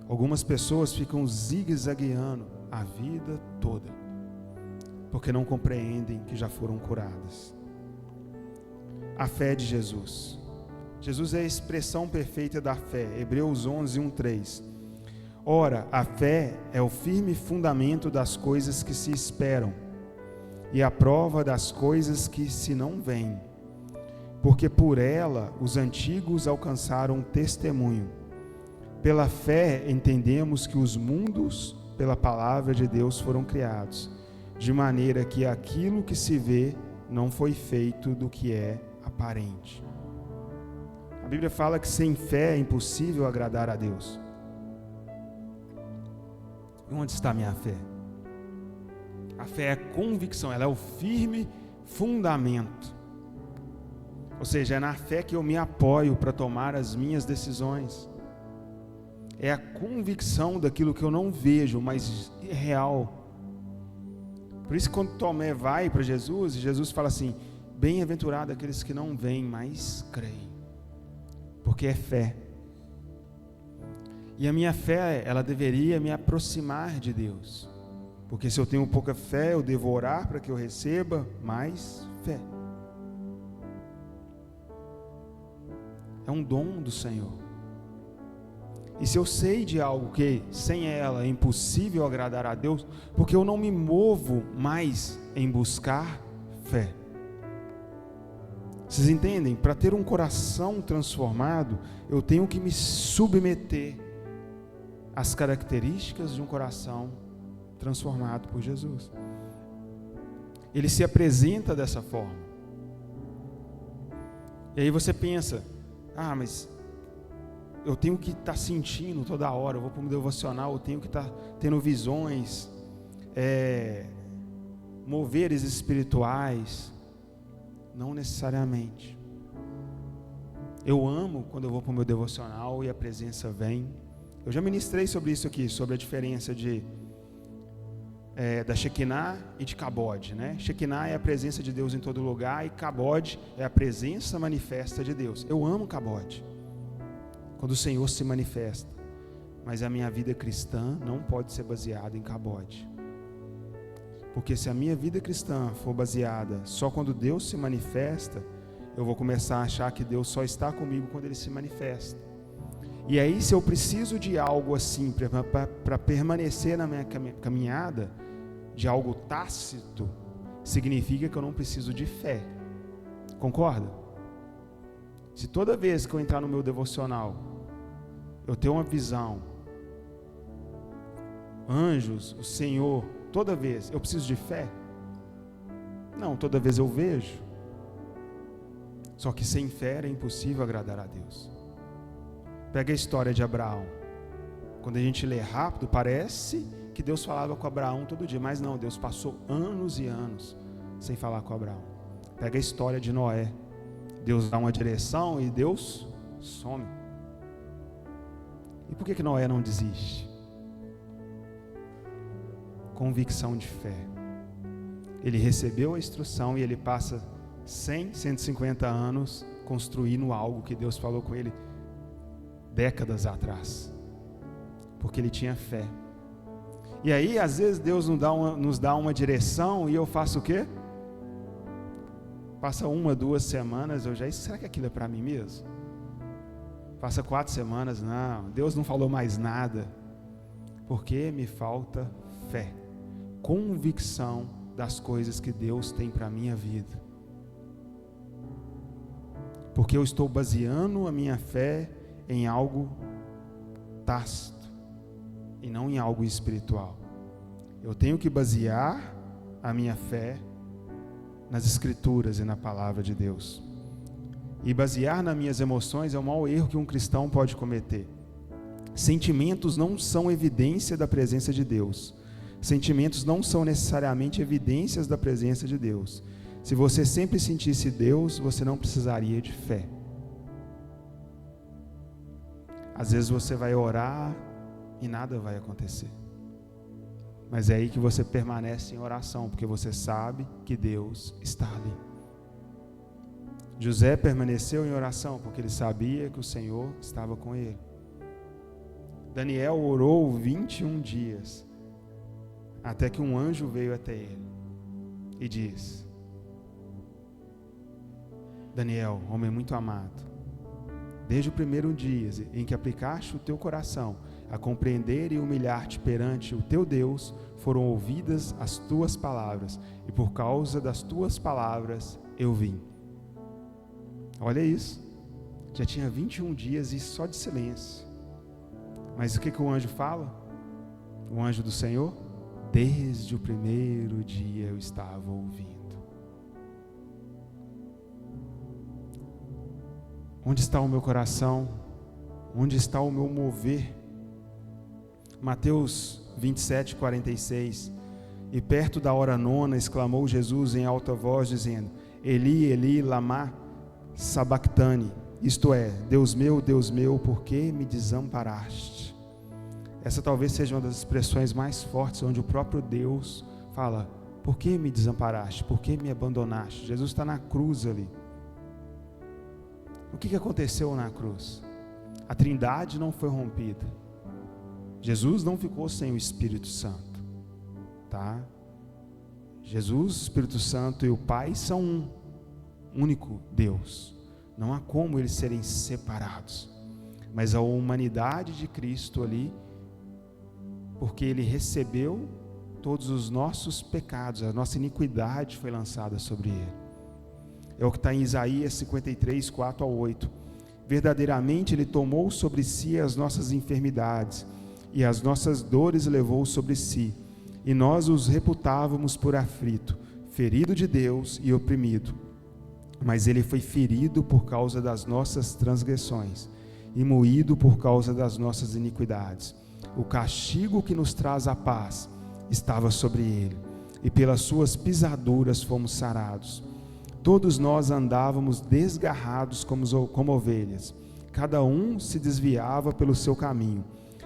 Algumas pessoas ficam zigue-zagueando a vida toda, porque não compreendem que já foram curadas. A fé de Jesus. Jesus é a expressão perfeita da fé. Hebreus 11, 1-3. Ora, a fé é o firme fundamento das coisas que se esperam e a prova das coisas que se não veem, porque por ela os antigos alcançaram testemunho. Pela fé entendemos que os mundos, pela palavra de Deus, foram criados, de maneira que aquilo que se vê não foi feito do que é aparente. A Bíblia fala que sem fé é impossível agradar a Deus. E onde está a minha fé? A fé é convicção, ela é o firme fundamento. Ou seja, é na fé que eu me apoio para tomar as minhas decisões. É a convicção daquilo que eu não vejo, mas é real. Por isso, quando Tomé vai para Jesus, Jesus fala assim: bem-aventurado aqueles que não veem, mas creem. Porque é fé. E a minha fé, ela deveria me aproximar de Deus. Porque se eu tenho pouca fé, eu devo orar para que eu receba mais fé. É um dom do Senhor. E se eu sei de algo que sem ela é impossível agradar a Deus, porque eu não me movo mais em buscar fé. Vocês entendem? Para ter um coração transformado, eu tenho que me submeter às características de um coração transformado por Jesus. Ele se apresenta dessa forma. E aí você pensa: mas eu tenho que estar sentindo toda hora, eu vou para o devocional, eu tenho que estar tendo visões, moveres espirituais. Não necessariamente. Eu amo quando eu vou para o meu devocional e a presença vem. Eu já ministrei sobre isso aqui, sobre a diferença da Shekinah e de Kabod, né? Shekinah é a presença de Deus em todo lugar e Kabod é a presença manifesta de Deus. Eu amo Kabod, quando o Senhor se manifesta, mas a minha vida cristã não pode ser baseada em Kabod, porque se a minha vida cristã for baseada só quando Deus se manifesta, eu vou começar a achar que Deus só está comigo quando Ele se manifesta. E aí, se eu preciso de algo assim para permanecer na minha caminhada, de algo tácito, significa que eu não preciso de fé. Concorda? Se toda vez que eu entrar no meu devocional, eu tenho uma visão, anjos, o Senhor, toda vez, eu preciso de fé? Não, toda vez eu vejo. Só que sem fé é impossível agradar a Deus. Pega a história de Abraão. Quando a gente lê rápido, parece que Deus falava com Abraão todo dia, mas não, Deus passou anos e anos sem falar com Abraão. Pega a história de Noé. Deus dá uma direção e Deus some. E por que Noé não desiste? Convicção de fé. Ele recebeu a instrução e ele passa 100, 150 anos construindo algo que Deus falou com ele décadas atrás, porque ele tinha fé. E aí, às vezes, Deus nos dá uma direção e eu faço o quê? Passa 1, 2 semanas, será que aquilo é para mim mesmo? Passa 4 semanas, não, Deus não falou mais nada, porque me falta fé, convicção das coisas que Deus tem para a minha vida, porque eu estou baseando a minha fé em algo tácito e não em algo espiritual. Eu tenho que basear a minha fé nas Escrituras e na Palavra de Deus. E basear nas minhas emoções é o maior erro que um cristão pode cometer. Sentimentos não são evidência da presença de Deus. Sentimentos não são necessariamente evidências da presença de Deus. Se você sempre sentisse Deus, você não precisaria de fé. Às vezes você vai orar e nada vai acontecer. Mas é aí que você permanece em oração, porque você sabe que Deus está ali. José permaneceu em oração, porque ele sabia que o Senhor estava com ele. Daniel orou 21 dias, até que um anjo veio até ele e disse: Daniel, homem muito amado, desde o primeiro dia em que aplicaste o teu coração a compreender e humilhar-te perante o teu Deus, foram ouvidas as tuas palavras, e por causa das tuas palavras eu vim. Olha isso, já tinha 21 dias e só de silêncio. Mas o que o anjo fala? O anjo do Senhor: desde o primeiro dia eu estava ouvindo. Onde está o meu coração? Onde está o meu mover? Mateus 27:46. E perto da hora nona, exclamou Jesus em alta voz, dizendo: Eli, Eli, lama sabactani. Isto é, Deus meu, por que me desamparaste? Essa talvez seja uma das expressões mais fortes, onde o próprio Deus fala: por que me desamparaste? Por que me abandonaste? Jesus está na cruz ali. O que aconteceu na cruz? A Trindade não foi rompida. Jesus não ficou sem o Espírito Santo, tá? Jesus, o Espírito Santo e o Pai são um único Deus. Não há como eles serem separados. Mas a humanidade de Cristo ali, porque Ele recebeu todos os nossos pecados, a nossa iniquidade foi lançada sobre Ele. É o que está em Isaías 53, 4-8. Verdadeiramente Ele tomou sobre si as nossas enfermidades, e as nossas dores levou sobre si, e nós os reputávamos por aflito, ferido de Deus e oprimido. Mas Ele foi ferido por causa das nossas transgressões, e moído por causa das nossas iniquidades. O castigo que nos traz a paz estava sobre Ele, e pelas suas pisaduras fomos sarados. Todos nós andávamos desgarrados como ovelhas, cada um se desviava pelo seu caminho,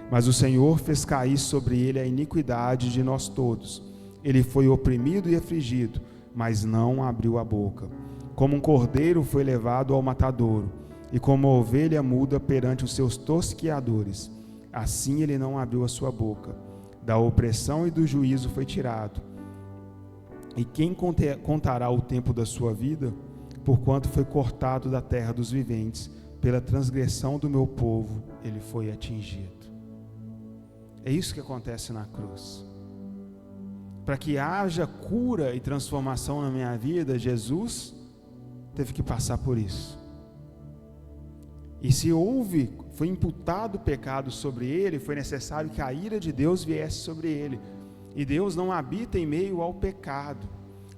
mas o Senhor fez cair sobre Ele a iniquidade de nós todos. Ele foi oprimido e afligido, mas não abriu a boca. Como um cordeiro foi levado ao matadouro, e como uma ovelha muda perante os seus tosqueadores, assim Ele não abriu a sua boca. Da opressão e do juízo foi tirado. E quem contará o tempo da sua vida? Porquanto foi cortado da terra dos viventes, pela transgressão do meu povo Ele foi atingido. É isso que acontece na cruz. Para que haja cura e transformação na minha vida, Jesus teve que passar por isso. E se foi imputado o pecado sobre Ele, foi necessário que a ira de Deus viesse sobre Ele. E Deus não habita em meio ao pecado.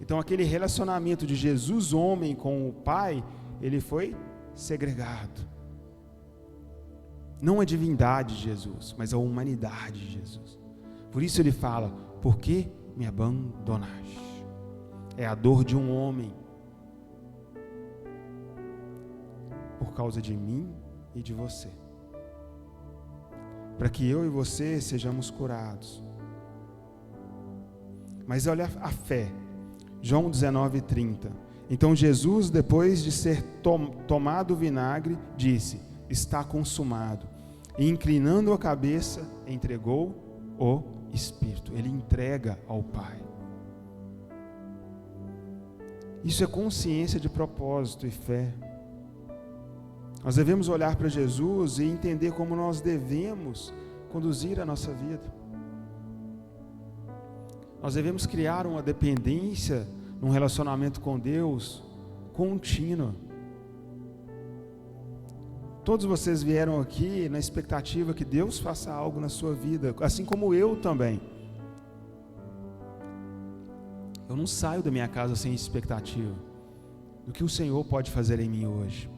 Então aquele relacionamento de Jesus homem com o Pai, ele foi segregado. Não a divindade de Jesus, mas a humanidade de Jesus. Por isso ele fala: por que me abandonaste? É a dor de um homem por causa de mim e de você, para que eu e você sejamos curados. Mas olha a fé, João 19:30. Então Jesus, depois de ser tomado o vinagre, disse: está consumado. E inclinando a cabeça, entregou o Espírito. Ele entrega ao Pai. Isso é consciência de propósito e fé. Nós devemos olhar para Jesus e entender como nós devemos conduzir a nossa vida. Nós devemos criar uma dependência num relacionamento com Deus contínua. Todos vocês vieram aqui na expectativa que Deus faça algo na sua vida, assim como eu também. Eu não saio da minha casa sem expectativa do que o Senhor pode fazer em mim hoje.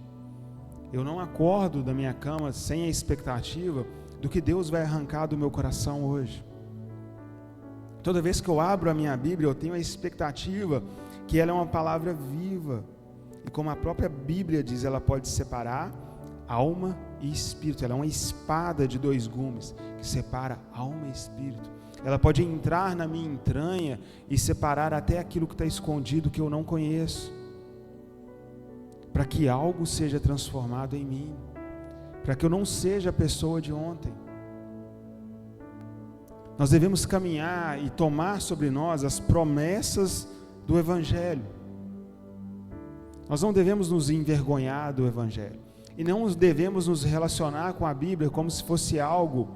Eu não acordo da minha cama sem a expectativa do que Deus vai arrancar do meu coração hoje. Toda vez que eu abro a minha Bíblia, eu tenho a expectativa que ela é uma palavra viva. E como a própria Bíblia diz, ela pode separar alma e espírito. Ela é uma espada de 2 gumes que separa alma e espírito. Ela pode entrar na minha entranha e separar até aquilo que está escondido, que eu não conheço, para que algo seja transformado em mim, para que eu não seja a pessoa de ontem. Nós devemos caminhar e tomar sobre nós as promessas do Evangelho. Nós não devemos nos envergonhar do Evangelho. E não devemos nos relacionar com a Bíblia como se fosse algo,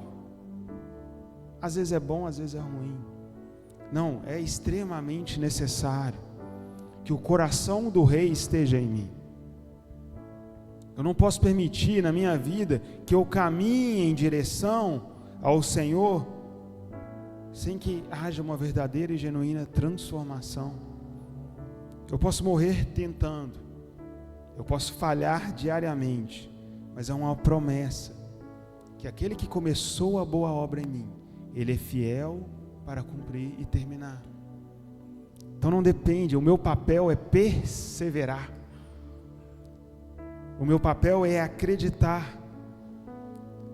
às vezes é bom, às vezes é ruim. Não, é extremamente necessário que o coração do Rei esteja em mim. Eu não posso permitir na minha vida que eu caminhe em direção ao Senhor sem que haja uma verdadeira e genuína transformação. Eu posso morrer tentando, eu posso falhar diariamente, mas é uma promessa que aquele que começou a boa obra em mim, Ele é fiel para cumprir e terminar. Então não depende, o meu papel é perseverar. O meu papel é acreditar.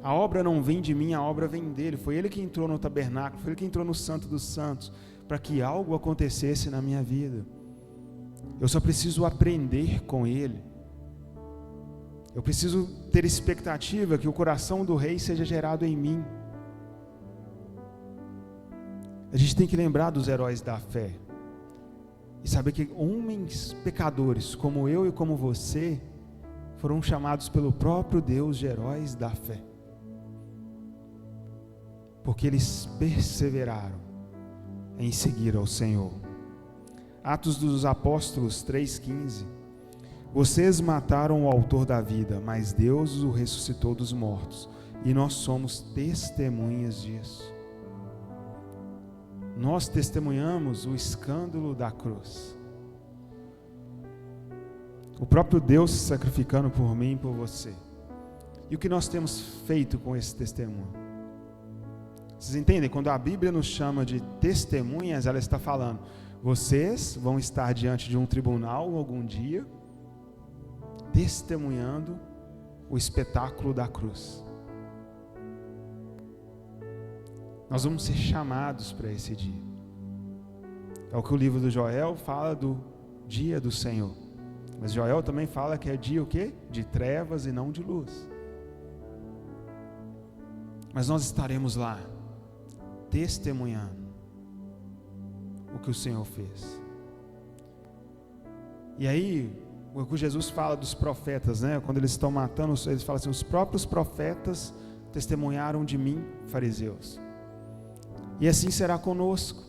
A obra não vem de mim, a obra vem dele. Foi ele que entrou no tabernáculo, foi ele que entrou no Santo dos Santos, para que algo acontecesse na minha vida. Eu só preciso aprender com ele. Eu preciso ter expectativa que o coração do rei seja gerado em mim. A gente tem que lembrar dos heróis da fé. E saber que homens pecadores como eu e como você foram chamados pelo próprio Deus de heróis da fé. Porque eles perseveraram em seguir ao Senhor. Atos dos Apóstolos 3,15. Vocês mataram o autor da vida, mas Deus o ressuscitou dos mortos, e nós somos testemunhas disso. Nós testemunhamos o escândalo da cruz. O próprio Deus se sacrificando por mim e por você. E o que nós temos feito com esse testemunho? Vocês entendem? Quando a Bíblia nos chama de testemunhas, ela está falando: vocês vão estar diante de um tribunal algum dia, testemunhando o espetáculo da cruz. Nós vamos ser chamados para esse dia. É o que o livro do Joel fala do dia do Senhor. Mas Joel também fala que é dia o quê? De trevas e não de luz. Mas nós estaremos lá, testemunhando o que o Senhor fez. E aí, o que Jesus fala dos profetas, né? Quando eles estão matando, eles falam assim: os próprios profetas testemunharam de mim, fariseus. E assim será conosco.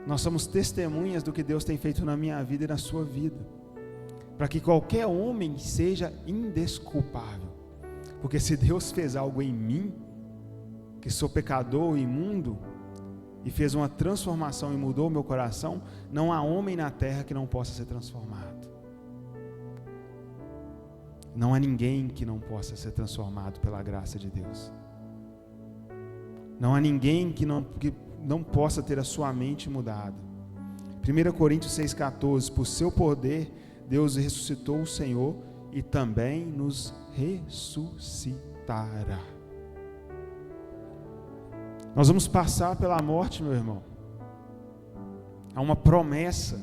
Nós somos testemunhas do que Deus tem feito na minha vida e na sua vida, para que qualquer homem seja indesculpável. Porque se Deus fez algo em mim, que sou pecador e imundo, e fez uma transformação e mudou o meu coração, não há homem na terra que não possa ser transformado. Não há ninguém que não possa ser transformado pela graça de Deus. Não há ninguém que não possa ter a sua mente mudada. 1 Coríntios 6,14: por seu poder Deus ressuscitou o Senhor e também nos ressuscitará. Nós vamos passar pela morte, meu irmão. Há uma promessa.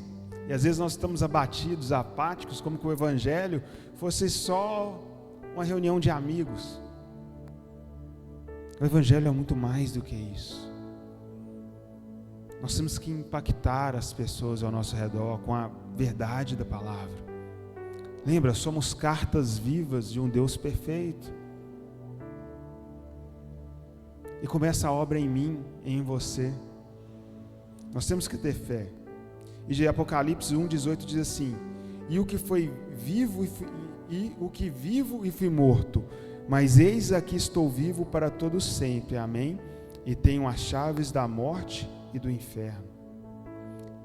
E às vezes nós estamos abatidos, apáticos, como que o Evangelho fosse só uma reunião de amigos. O Evangelho é muito mais do que isso. Nós temos que impactar as pessoas ao nosso redor com a verdade da palavra. Lembra, somos cartas vivas de um Deus perfeito. E começa a obra em mim e em você. Nós temos que ter fé. E de Apocalipse 1,18 diz assim: e o que foi vivo o que vivo e fui morto, mas eis aqui estou vivo para todo sempre, amém? E tenho as chaves da morte e do inferno.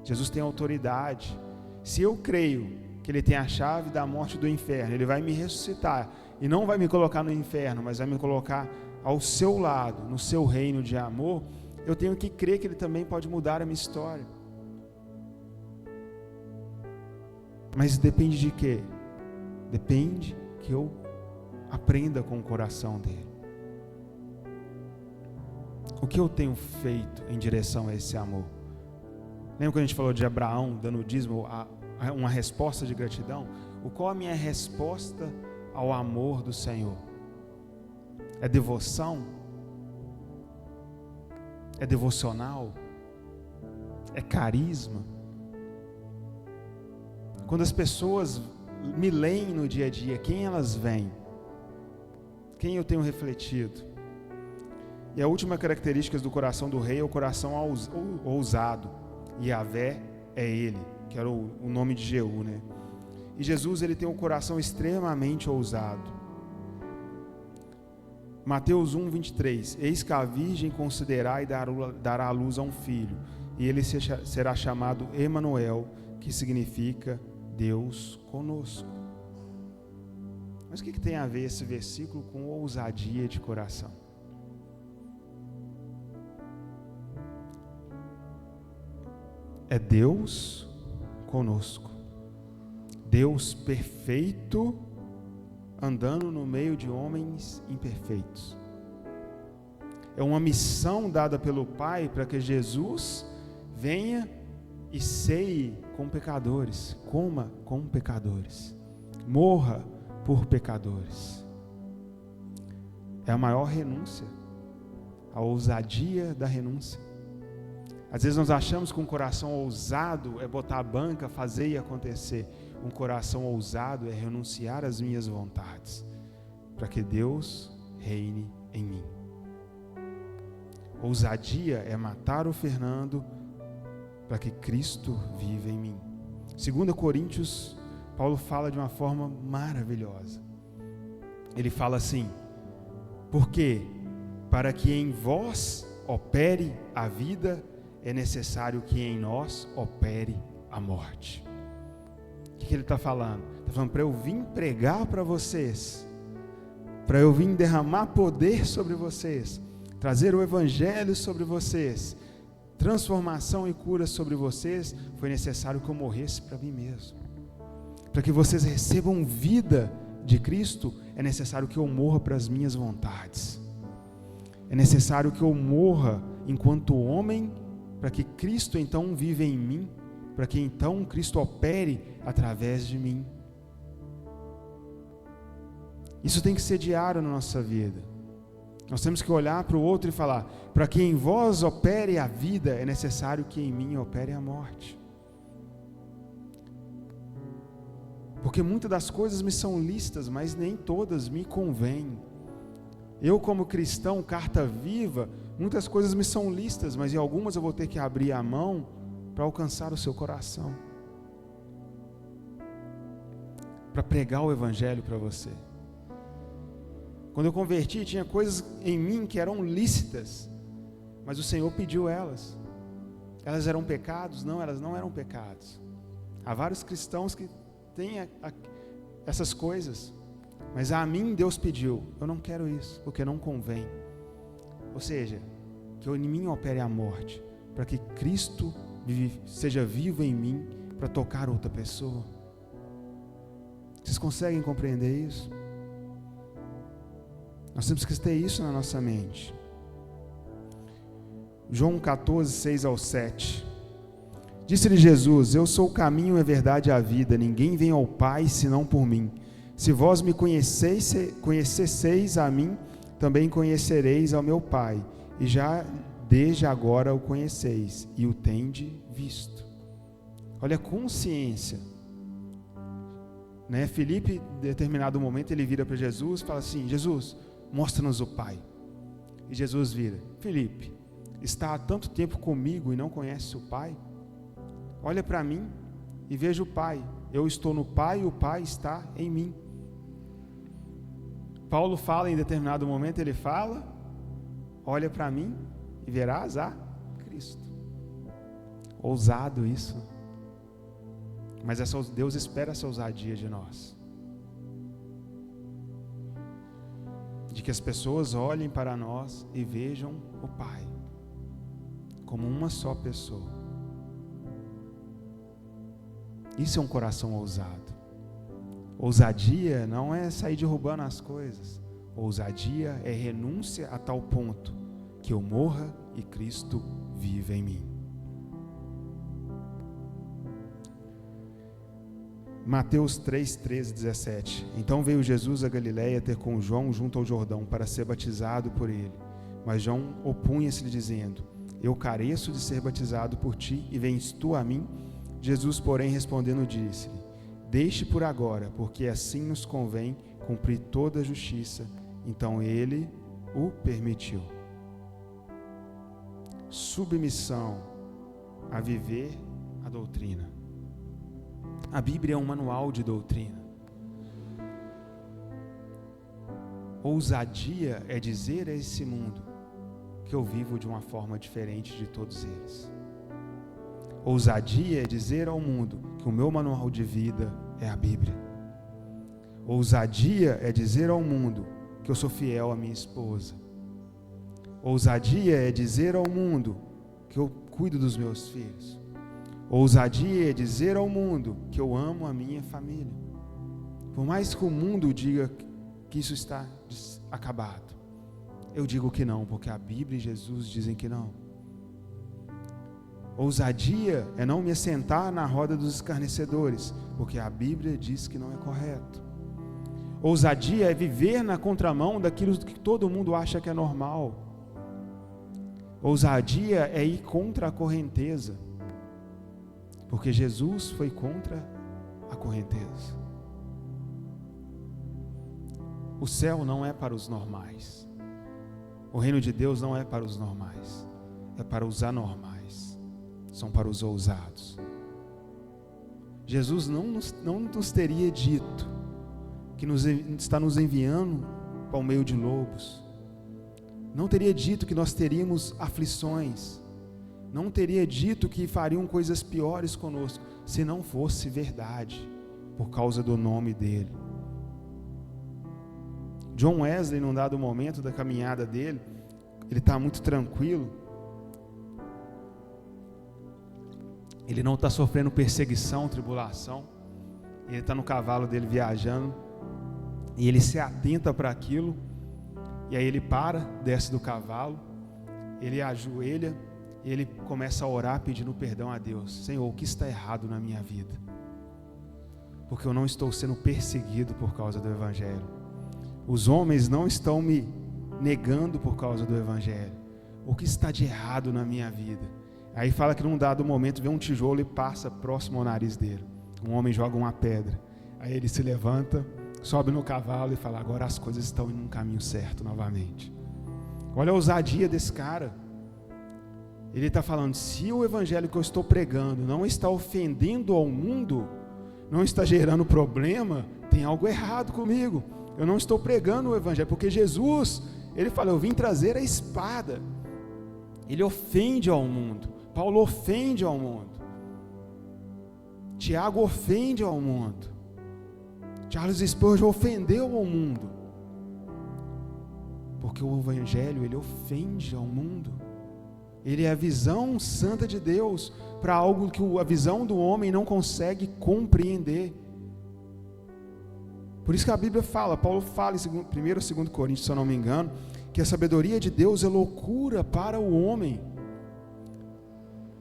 Jesus tem autoridade. Se eu creio que Ele tem a chave da morte e do inferno, Ele vai me ressuscitar, e não vai me colocar no inferno, mas vai me colocar ao seu lado, no seu reino de amor. Eu tenho que crer que Ele também pode mudar a minha história. Mas depende de quê? Depende que eu aprenda com o coração dele. O que eu tenho feito em direção a esse amor? Lembra quando a gente falou de Abraão dando dízimo, uma resposta de gratidão? Qual a minha resposta ao amor do Senhor? É devoção? É devocional? É carisma? Quando as pessoas me leem no dia a dia, quem elas veem? Quem eu tenho refletido? E a última característica do coração do rei é o coração ousado. Yahvé é ele, que era o nome de Jeú, né? E Jesus, ele tem um coração extremamente ousado. Mateus 1,23: eis que a virgem conceberá e dará à luz a um filho, e ele será chamado Emanuel, que significa Deus conosco. Mas o que tem a ver esse versículo com ousadia de coração? é Deus conosco. Deus perfeito andando no meio de homens imperfeitos. É uma missão dada pelo Pai para que Jesus venha e ceie com pecadores, coma com pecadores, morra por pecadores. É a maior renúncia, a ousadia da renúncia. Às vezes nós achamos que um coração ousado é botar a banca, fazer e acontecer. Um coração ousado é renunciar às minhas vontades, para que Deus reine em mim. Ousadia é matar o Fernando, para que Cristo viva em mim. 2 Coríntios, Paulo fala de uma forma maravilhosa. Ele fala assim: porque para que em vós opere a vida, é necessário que em nós opere a morte. O que ele está falando? Está falando para eu vir pregar para vocês, para eu vir derramar poder sobre vocês, trazer o evangelho sobre vocês, transformação e cura sobre vocês, foi necessário que eu morresse para mim mesmo. Para que vocês recebam vida de Cristo, é necessário que eu morra para as minhas vontades. É necessário que eu morra enquanto homem, para que Cristo então viva em mim, para que então Cristo opere através de mim. Isso tem que ser diário na nossa vida. Nós temos que olhar para o outro e falar: para que em vós opere a vida, é necessário que em mim opere a morte. Porque muitas das coisas me são lícitas, mas nem todas me convêm. Eu, como cristão, carta viva, muitas coisas me são lícitas, mas em algumas eu vou ter que abrir a mão para alcançar o seu coração, para pregar o evangelho para você. Quando eu converti, tinha coisas em mim que eram lícitas, mas o Senhor pediu elas. Elas eram pecados? Não, elas não eram pecados. Há vários cristãos que têm essas coisas, mas a mim Deus pediu: eu não quero isso, porque não convém. Ou seja, que em mim opere a morte, para que Cristo seja vivo em mim, para tocar outra pessoa. Vocês conseguem compreender isso? Nós temos que ter isso na nossa mente. João 14, 6-7. Disse-lhe Jesus: eu sou o caminho, a verdade e a vida, ninguém vem ao Pai senão por mim. Se vós me conhecesseis a mim, também conhecereis ao meu Pai, e já desde agora o conheceis, e o tende visto. Olha a consciência, né? Filipe, em determinado momento, ele vira para Jesus e fala assim: Jesus, mostra-nos o Pai. E Jesus vira: Filipe, está há tanto tempo comigo e não conhece o Pai? Olha para mim e veja o Pai. Eu estou no Pai e o Pai está em mim. Paulo fala em determinado momento, ele fala: olha para mim e verás a Cristo. Ousado isso. Mas Deus espera essa ousadia de nós. De que as pessoas olhem para nós e vejam o Pai como uma só pessoa. Isso é um coração ousado. Ousadia não é sair derrubando as coisas. Ousadia é renúncia a tal ponto que eu morra e Cristo viva em mim. Mateus 3, 13, 17. Então veio Jesus a Galiléia ter com João junto ao Jordão para ser batizado por ele. Mas João opunha-se-lhe dizendo: eu careço de ser batizado por ti, e vens tu a mim? Jesus, porém, respondendo, disse-lhe: deixe por agora, porque assim nos convém cumprir toda a justiça. Então ele o permitiu. Submissão a viver a doutrina. A Bíblia é um manual de doutrina. Ousadia é dizer a esse mundo que eu vivo de uma forma diferente de todos eles. Ousadia é dizer ao mundo que o meu manual de vida é a Bíblia. Ousadia é dizer ao mundo que eu sou fiel à minha esposa. Ousadia é dizer ao mundo que eu cuido dos meus filhos. Ousadia é dizer ao mundo que eu amo a minha família. Por mais que o mundo diga que isso está acabado, eu digo que não, porque a Bíblia e Jesus dizem que não. Ousadia é não me assentar na roda dos escarnecedores, porque a Bíblia diz que não é correto. Ousadia é viver na contramão daquilo que todo mundo acha que é normal. Ousadia é ir contra a correnteza, porque Jesus foi contra a correnteza. O céu não é para os normais. O reino de Deus não é para os normais, é para os anormais, são para os ousados. Jesus não nos teria dito que está nos enviando para o meio de lobos, não teria dito que nós teríamos aflições, não teria dito que fariam coisas piores conosco, se não fosse verdade, por causa do nome dele. John Wesley, num dado momento da caminhada dele, ele está muito tranquilo, ele não está sofrendo perseguição, tribulação, ele está no cavalo dele viajando, e ele se atenta para aquilo, e aí ele para, desce do cavalo, ele ajoelha, e ele começa a orar pedindo perdão a Deus. Senhor, o que está errado na minha vida? Porque eu não estou sendo perseguido por causa do Evangelho. Os homens não estão me negando por causa do Evangelho. O que está de errado na minha vida? Aí fala que num dado momento vê um tijolo e passa próximo ao nariz dele. Um homem joga uma pedra. Aí ele se levanta, sobe no cavalo e fala: agora as coisas estão indo no caminho certo novamente. Olha a ousadia desse cara. Ele está falando: se o Evangelho que eu estou pregando não está ofendendo ao mundo, não está gerando problema, tem algo errado comigo. Eu não estou pregando o Evangelho, porque Jesus, ele fala: eu vim trazer a espada. Ele ofende ao mundo. Paulo ofende ao mundo. Tiago ofende ao mundo. Charles Spurgeon ofendeu ao mundo. Porque o Evangelho, ele ofende ao mundo. Ele é a visão santa de Deus para algo que a visão do homem não consegue compreender. Por isso que a Bíblia fala, Paulo fala em 1 e 2 Coríntios, se eu não me engano, que a sabedoria de Deus é loucura para o homem.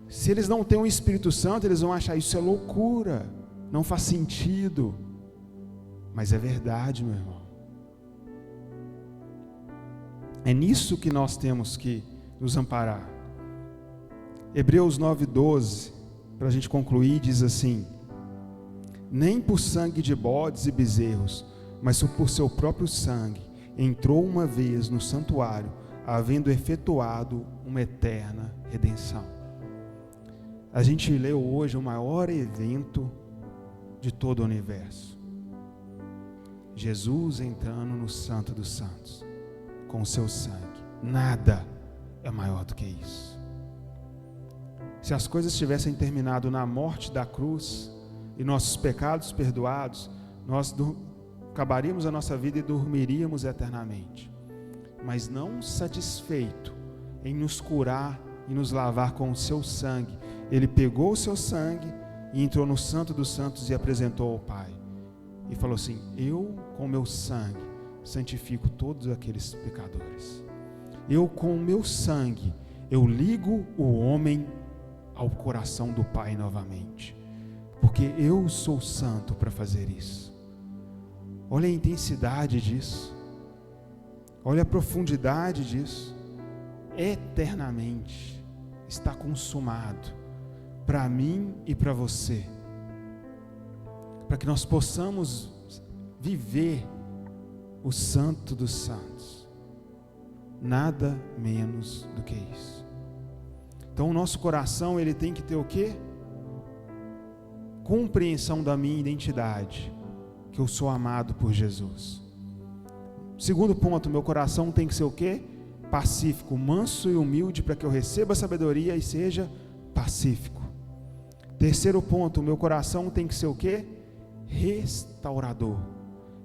Se eles não têm o Espírito Santo, eles vão achar isso é loucura, não faz sentido. Mas é verdade, meu irmão. É nisso que nós temos que nos amparar. Hebreus 9:12, para a gente concluir, diz assim: nem por sangue de bodes e bezerros, mas por seu próprio sangue, entrou uma vez no santuário, havendo efetuado uma eterna redenção. A gente leu hoje o maior evento de todo o universo. Jesus entrando no Santo dos Santos, com o seu sangue. Nada é maior do que isso. Se as coisas tivessem terminado na morte da cruz, e nossos pecados perdoados, nós acabaríamos a nossa vida e dormiríamos eternamente. Mas não satisfeito em nos curar e nos lavar com o seu sangue, ele pegou o seu sangue e entrou no Santo dos Santos e apresentou ao Pai. E falou assim: eu com o meu sangue santifico todos aqueles pecadores. Eu com o meu sangue, eu ligo o homem ao coração do Pai novamente. Porque eu sou santo para fazer isso. Olha a intensidade disso. Olha a profundidade disso. Eternamente está consumado para mim e para você. Para que nós possamos viver o Santo dos Santos. Nada menos do que isso. Então o nosso coração, ele tem que ter o quê? Compreensão da minha identidade, que eu sou amado por Jesus. Segundo ponto, meu coração tem que ser o quê? Pacífico, manso e humilde, para que eu receba sabedoria e seja pacífico. Terceiro ponto, meu coração tem que ser o quê? Restaurador,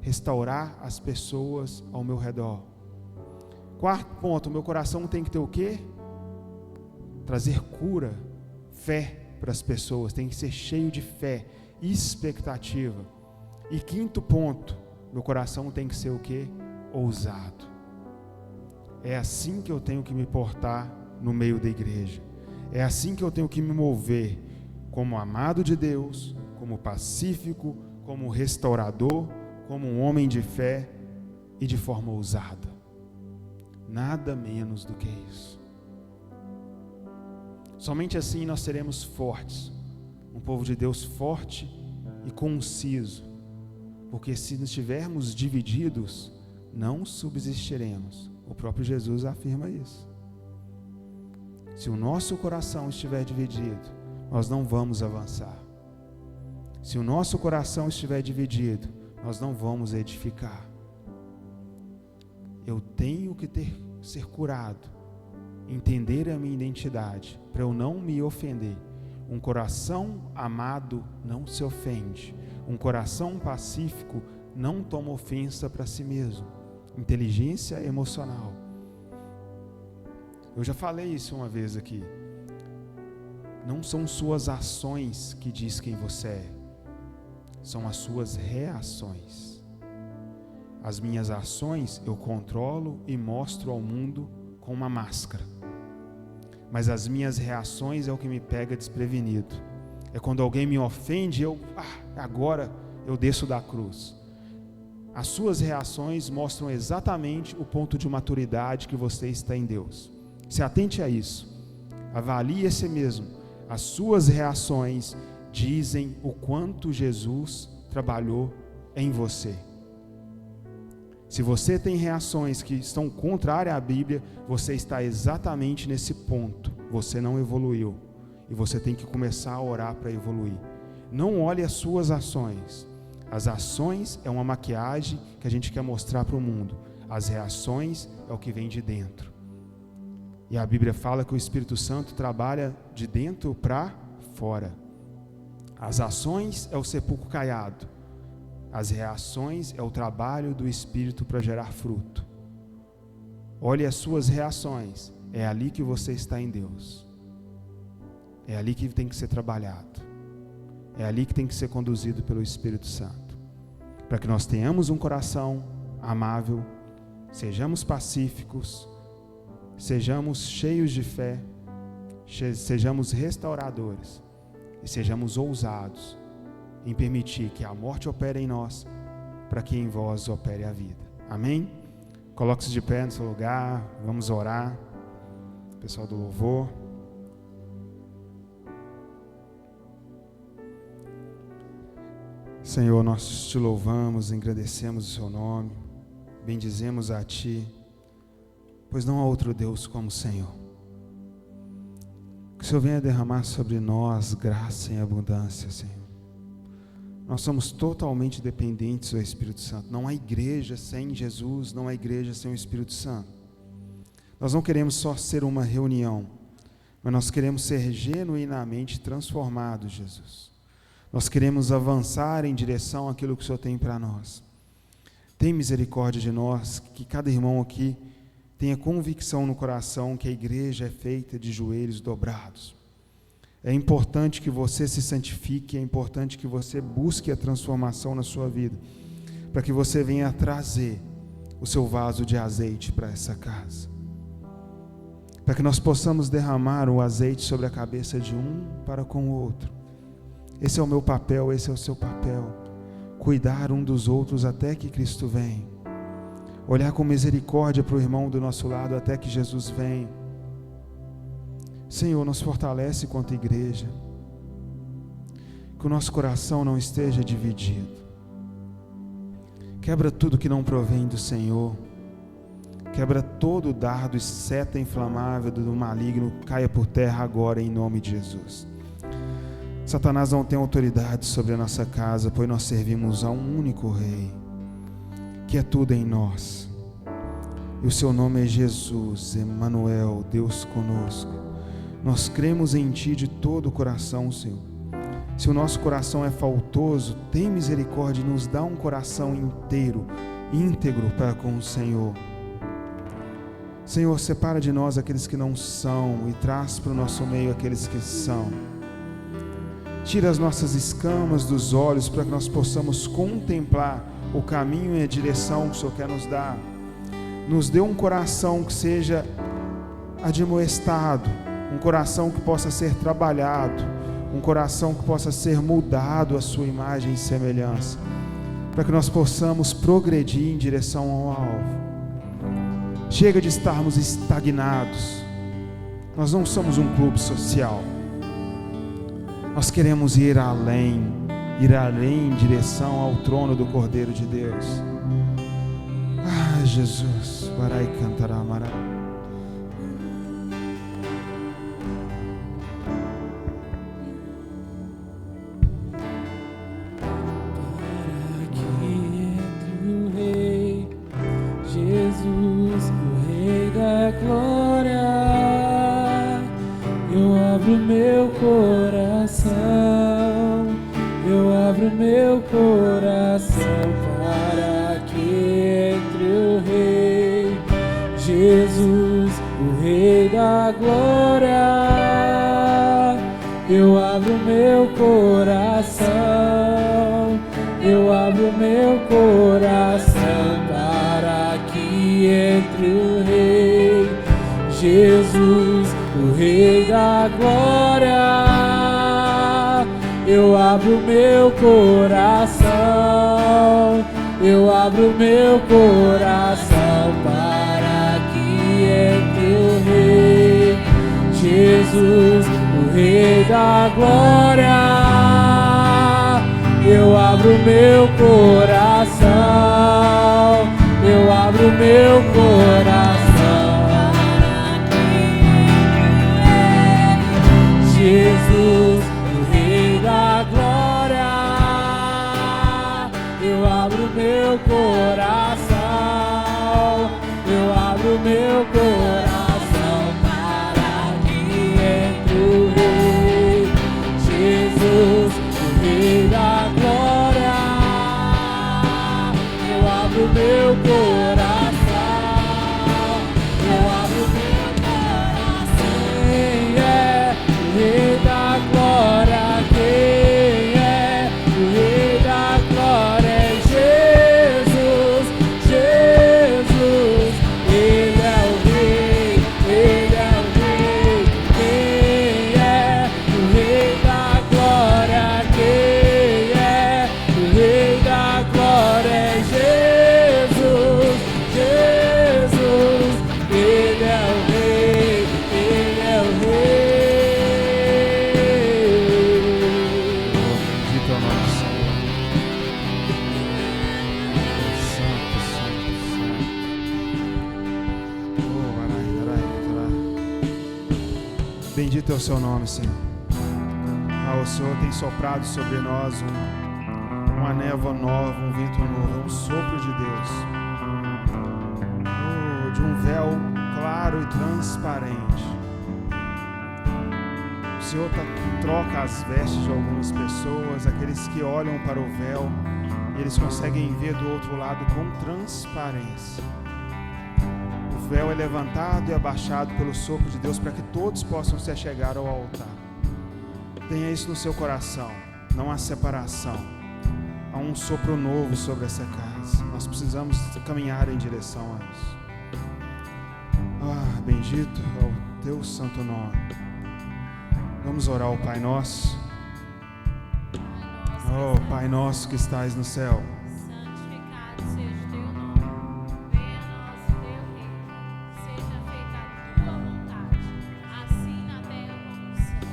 restaurar as pessoas ao meu redor. Quarto ponto, meu coração tem que ter o quê? Trazer cura, fé para as pessoas, tem que ser cheio de fé, expectativa. E quinto ponto, meu coração tem que ser o quê? Ousado. É assim que eu tenho que me portar no meio da igreja. É assim que eu tenho que me mover, como amado de Deus, como pacífico, como restaurador, como um homem de fé e de forma ousada. Nada menos do que isso. Somente assim nós seremos fortes, um povo de Deus forte e conciso, porque se estivermos divididos, não subsistiremos. O próprio Jesus afirma isso. Se o nosso coração estiver dividido, nós não vamos avançar. Se o nosso coração estiver dividido, nós não vamos edificar. Eu tenho que ser curado, entender a minha identidade, para eu não me ofender. Um coração amado não se ofende. Um coração pacífico não toma ofensa para si mesmo. Inteligência emocional. Eu já falei isso uma vez aqui. Não são suas ações que diz quem você é, são as suas reações. As minhas ações eu controlo e mostro ao mundo com uma máscara, mas as minhas reações é o que me pega desprevenido. É quando alguém me ofende, agora eu desço da cruz. As suas reações mostram exatamente o ponto de maturidade que você está em Deus. Se atente a isso, avalie a si mesmo. As suas reações dizem o quanto Jesus trabalhou em você. Se você tem reações que estão contrárias à Bíblia, você está exatamente nesse ponto. Você não evoluiu e você tem que começar a orar para evoluir. Não olhe as suas ações. As ações é uma maquiagem que a gente quer mostrar para o mundo. As reações é o que vem de dentro. E a Bíblia fala que o Espírito Santo trabalha de dentro para fora. As ações é o sepulcro caiado. As reações é o trabalho do Espírito para gerar fruto. Olhe as suas reações. É ali que você está em Deus. É ali que tem que ser trabalhado. É ali que tem que ser conduzido pelo Espírito Santo. Para que nós tenhamos um coração amável, sejamos pacíficos, sejamos cheios de fé, sejamos restauradores e sejamos ousados em permitir que a morte opere em nós, para que em vós opere a vida. Amém? Coloque-se de pé no seu lugar, vamos orar. Pessoal do louvor. Senhor, nós te louvamos, engrandecemos o seu nome, bendizemos a Ti, pois não há outro Deus como o Senhor. Que o Senhor venha derramar sobre nós graça em abundância, Senhor. Nós somos totalmente dependentes do Espírito Santo. Não há igreja sem Jesus, não há igreja sem o Espírito Santo. Nós não queremos só ser uma reunião, mas nós queremos ser genuinamente transformados, Jesus. Nós queremos avançar em direção àquilo que o Senhor tem para nós. Tem misericórdia de nós, que cada irmão aqui tenha convicção no coração que a igreja é feita de joelhos dobrados. É importante que você se santifique, é importante que você busque a transformação na sua vida, para que você venha trazer o seu vaso de azeite para essa casa, para que nós possamos derramar o azeite sobre a cabeça de um para com o outro. Esse é o meu papel, esse é o seu papel, cuidar um dos outros até que Cristo venha, olhar com misericórdia para o irmão do nosso lado até que Jesus venha. Senhor, nos fortalece quanto igreja, que o nosso coração não esteja dividido, quebra tudo que não provém do Senhor, quebra todo dardo e seta inflamável do maligno, caia por terra agora em nome de Jesus. Satanás não tem autoridade sobre a nossa casa, pois nós servimos a um único Rei, que é tudo em nós, e o seu nome é Jesus, Emmanuel, Deus conosco. Nós cremos em Ti de todo o coração, Senhor. Se o nosso coração é faltoso, tem misericórdia e nos dá um coração inteiro, íntegro para com o Senhor. Senhor, separa de nós aqueles que não são e traz para o nosso meio aqueles que são. Tira as nossas escamas dos olhos para que nós possamos contemplar o caminho e a direção que o Senhor quer nos dar. Nos dê um coração que seja admoestado, um coração que possa ser trabalhado, um coração que possa ser mudado à sua imagem e semelhança, para que nós possamos progredir em direção ao alvo. Chega de estarmos estagnados. Nós não somos um clube social. Nós queremos ir além em direção ao trono do Cordeiro de Deus. Ah, Jesus, varai cantará amará. Para que entre o Rei Jesus, o Rei da glória, eu abro meu coração, eu abro meu coração para que entre o Rei Jesus, o Rei da glória, eu abro meu coração, eu abro meu coração para que entre o Rei Jesus, o Rei da glória, eu abro meu coração, eu abro meu coração para que entre o Rei Jesus, o Rei da glória, eu abro meu coração, eu abro meu coração. Jesus, o Rei da glória, eu abro meu coração, eu abro meu coração para que entre o Rei Jesus, o Rei da glória, eu abro meu coração, eu abro meu coração. Quem é o Rei da glória? Quem é o Rei da glória? É Jesus, Jesus, Ele é o Rei, Ele é o Rei. Quem é o Rei da glória? Quem é o Rei da glória? É Jesus, Jesus, Ele é o Rei, Ele é o Rei. Bendito é o nome do Senhor. Santo, santo, santo. Oh, varai, varai, varai. Bendito é o seu nome, Senhor. Ah, o Senhor tem soprado sobre nós uma névoa nova, um vento novo, um sopro de Deus. Oh, de um véu claro e transparente. O Senhor troca as vestes de algumas pessoas, aqueles que olham para o véu e eles conseguem ver do outro lado com transparência. O véu é levantado e abaixado pelo sopro de Deus para que todos possam se achegar ao altar. Tenha isso no seu coração. Não há separação. Há um sopro novo sobre essa casa. Nós precisamos caminhar em direção a isso. Ah, bendito é o teu santo nome. Vamos orar ao Pai Nosso. Oh, Pai Nosso que estais no céu. Santificado seja o teu nome. Venha a nós o teu reino. Seja feita a tua vontade, assim na terra como nos céus.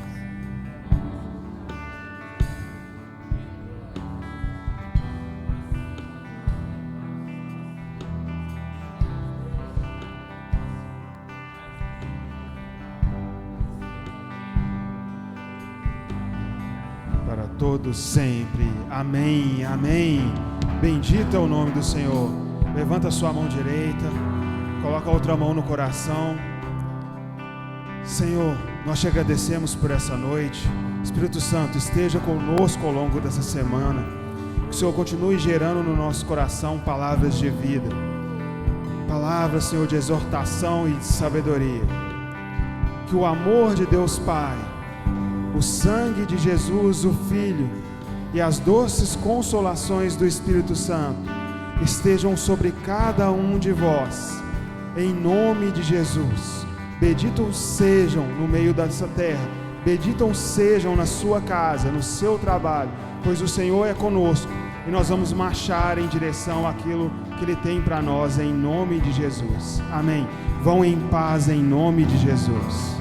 Para todos sempre. Amém, amém. Bendito é o nome do Senhor. Levanta a sua mão direita, coloca a outra mão no coração. Senhor, nós te agradecemos por essa noite. Espírito Santo, esteja conosco ao longo dessa semana. Que o Senhor continue gerando no nosso coração palavras de vida. Palavras, Senhor, de exortação e de sabedoria. Que o amor de Deus Pai, o sangue de Jesus, o Filho, e as doces consolações do Espírito Santo estejam sobre cada um de vós, em nome de Jesus. Benditos sejam no meio dessa terra, benditos sejam na sua casa, no seu trabalho, pois o Senhor é conosco e nós vamos marchar em direção àquilo que Ele tem para nós, em nome de Jesus. Amém. Vão em paz em nome de Jesus.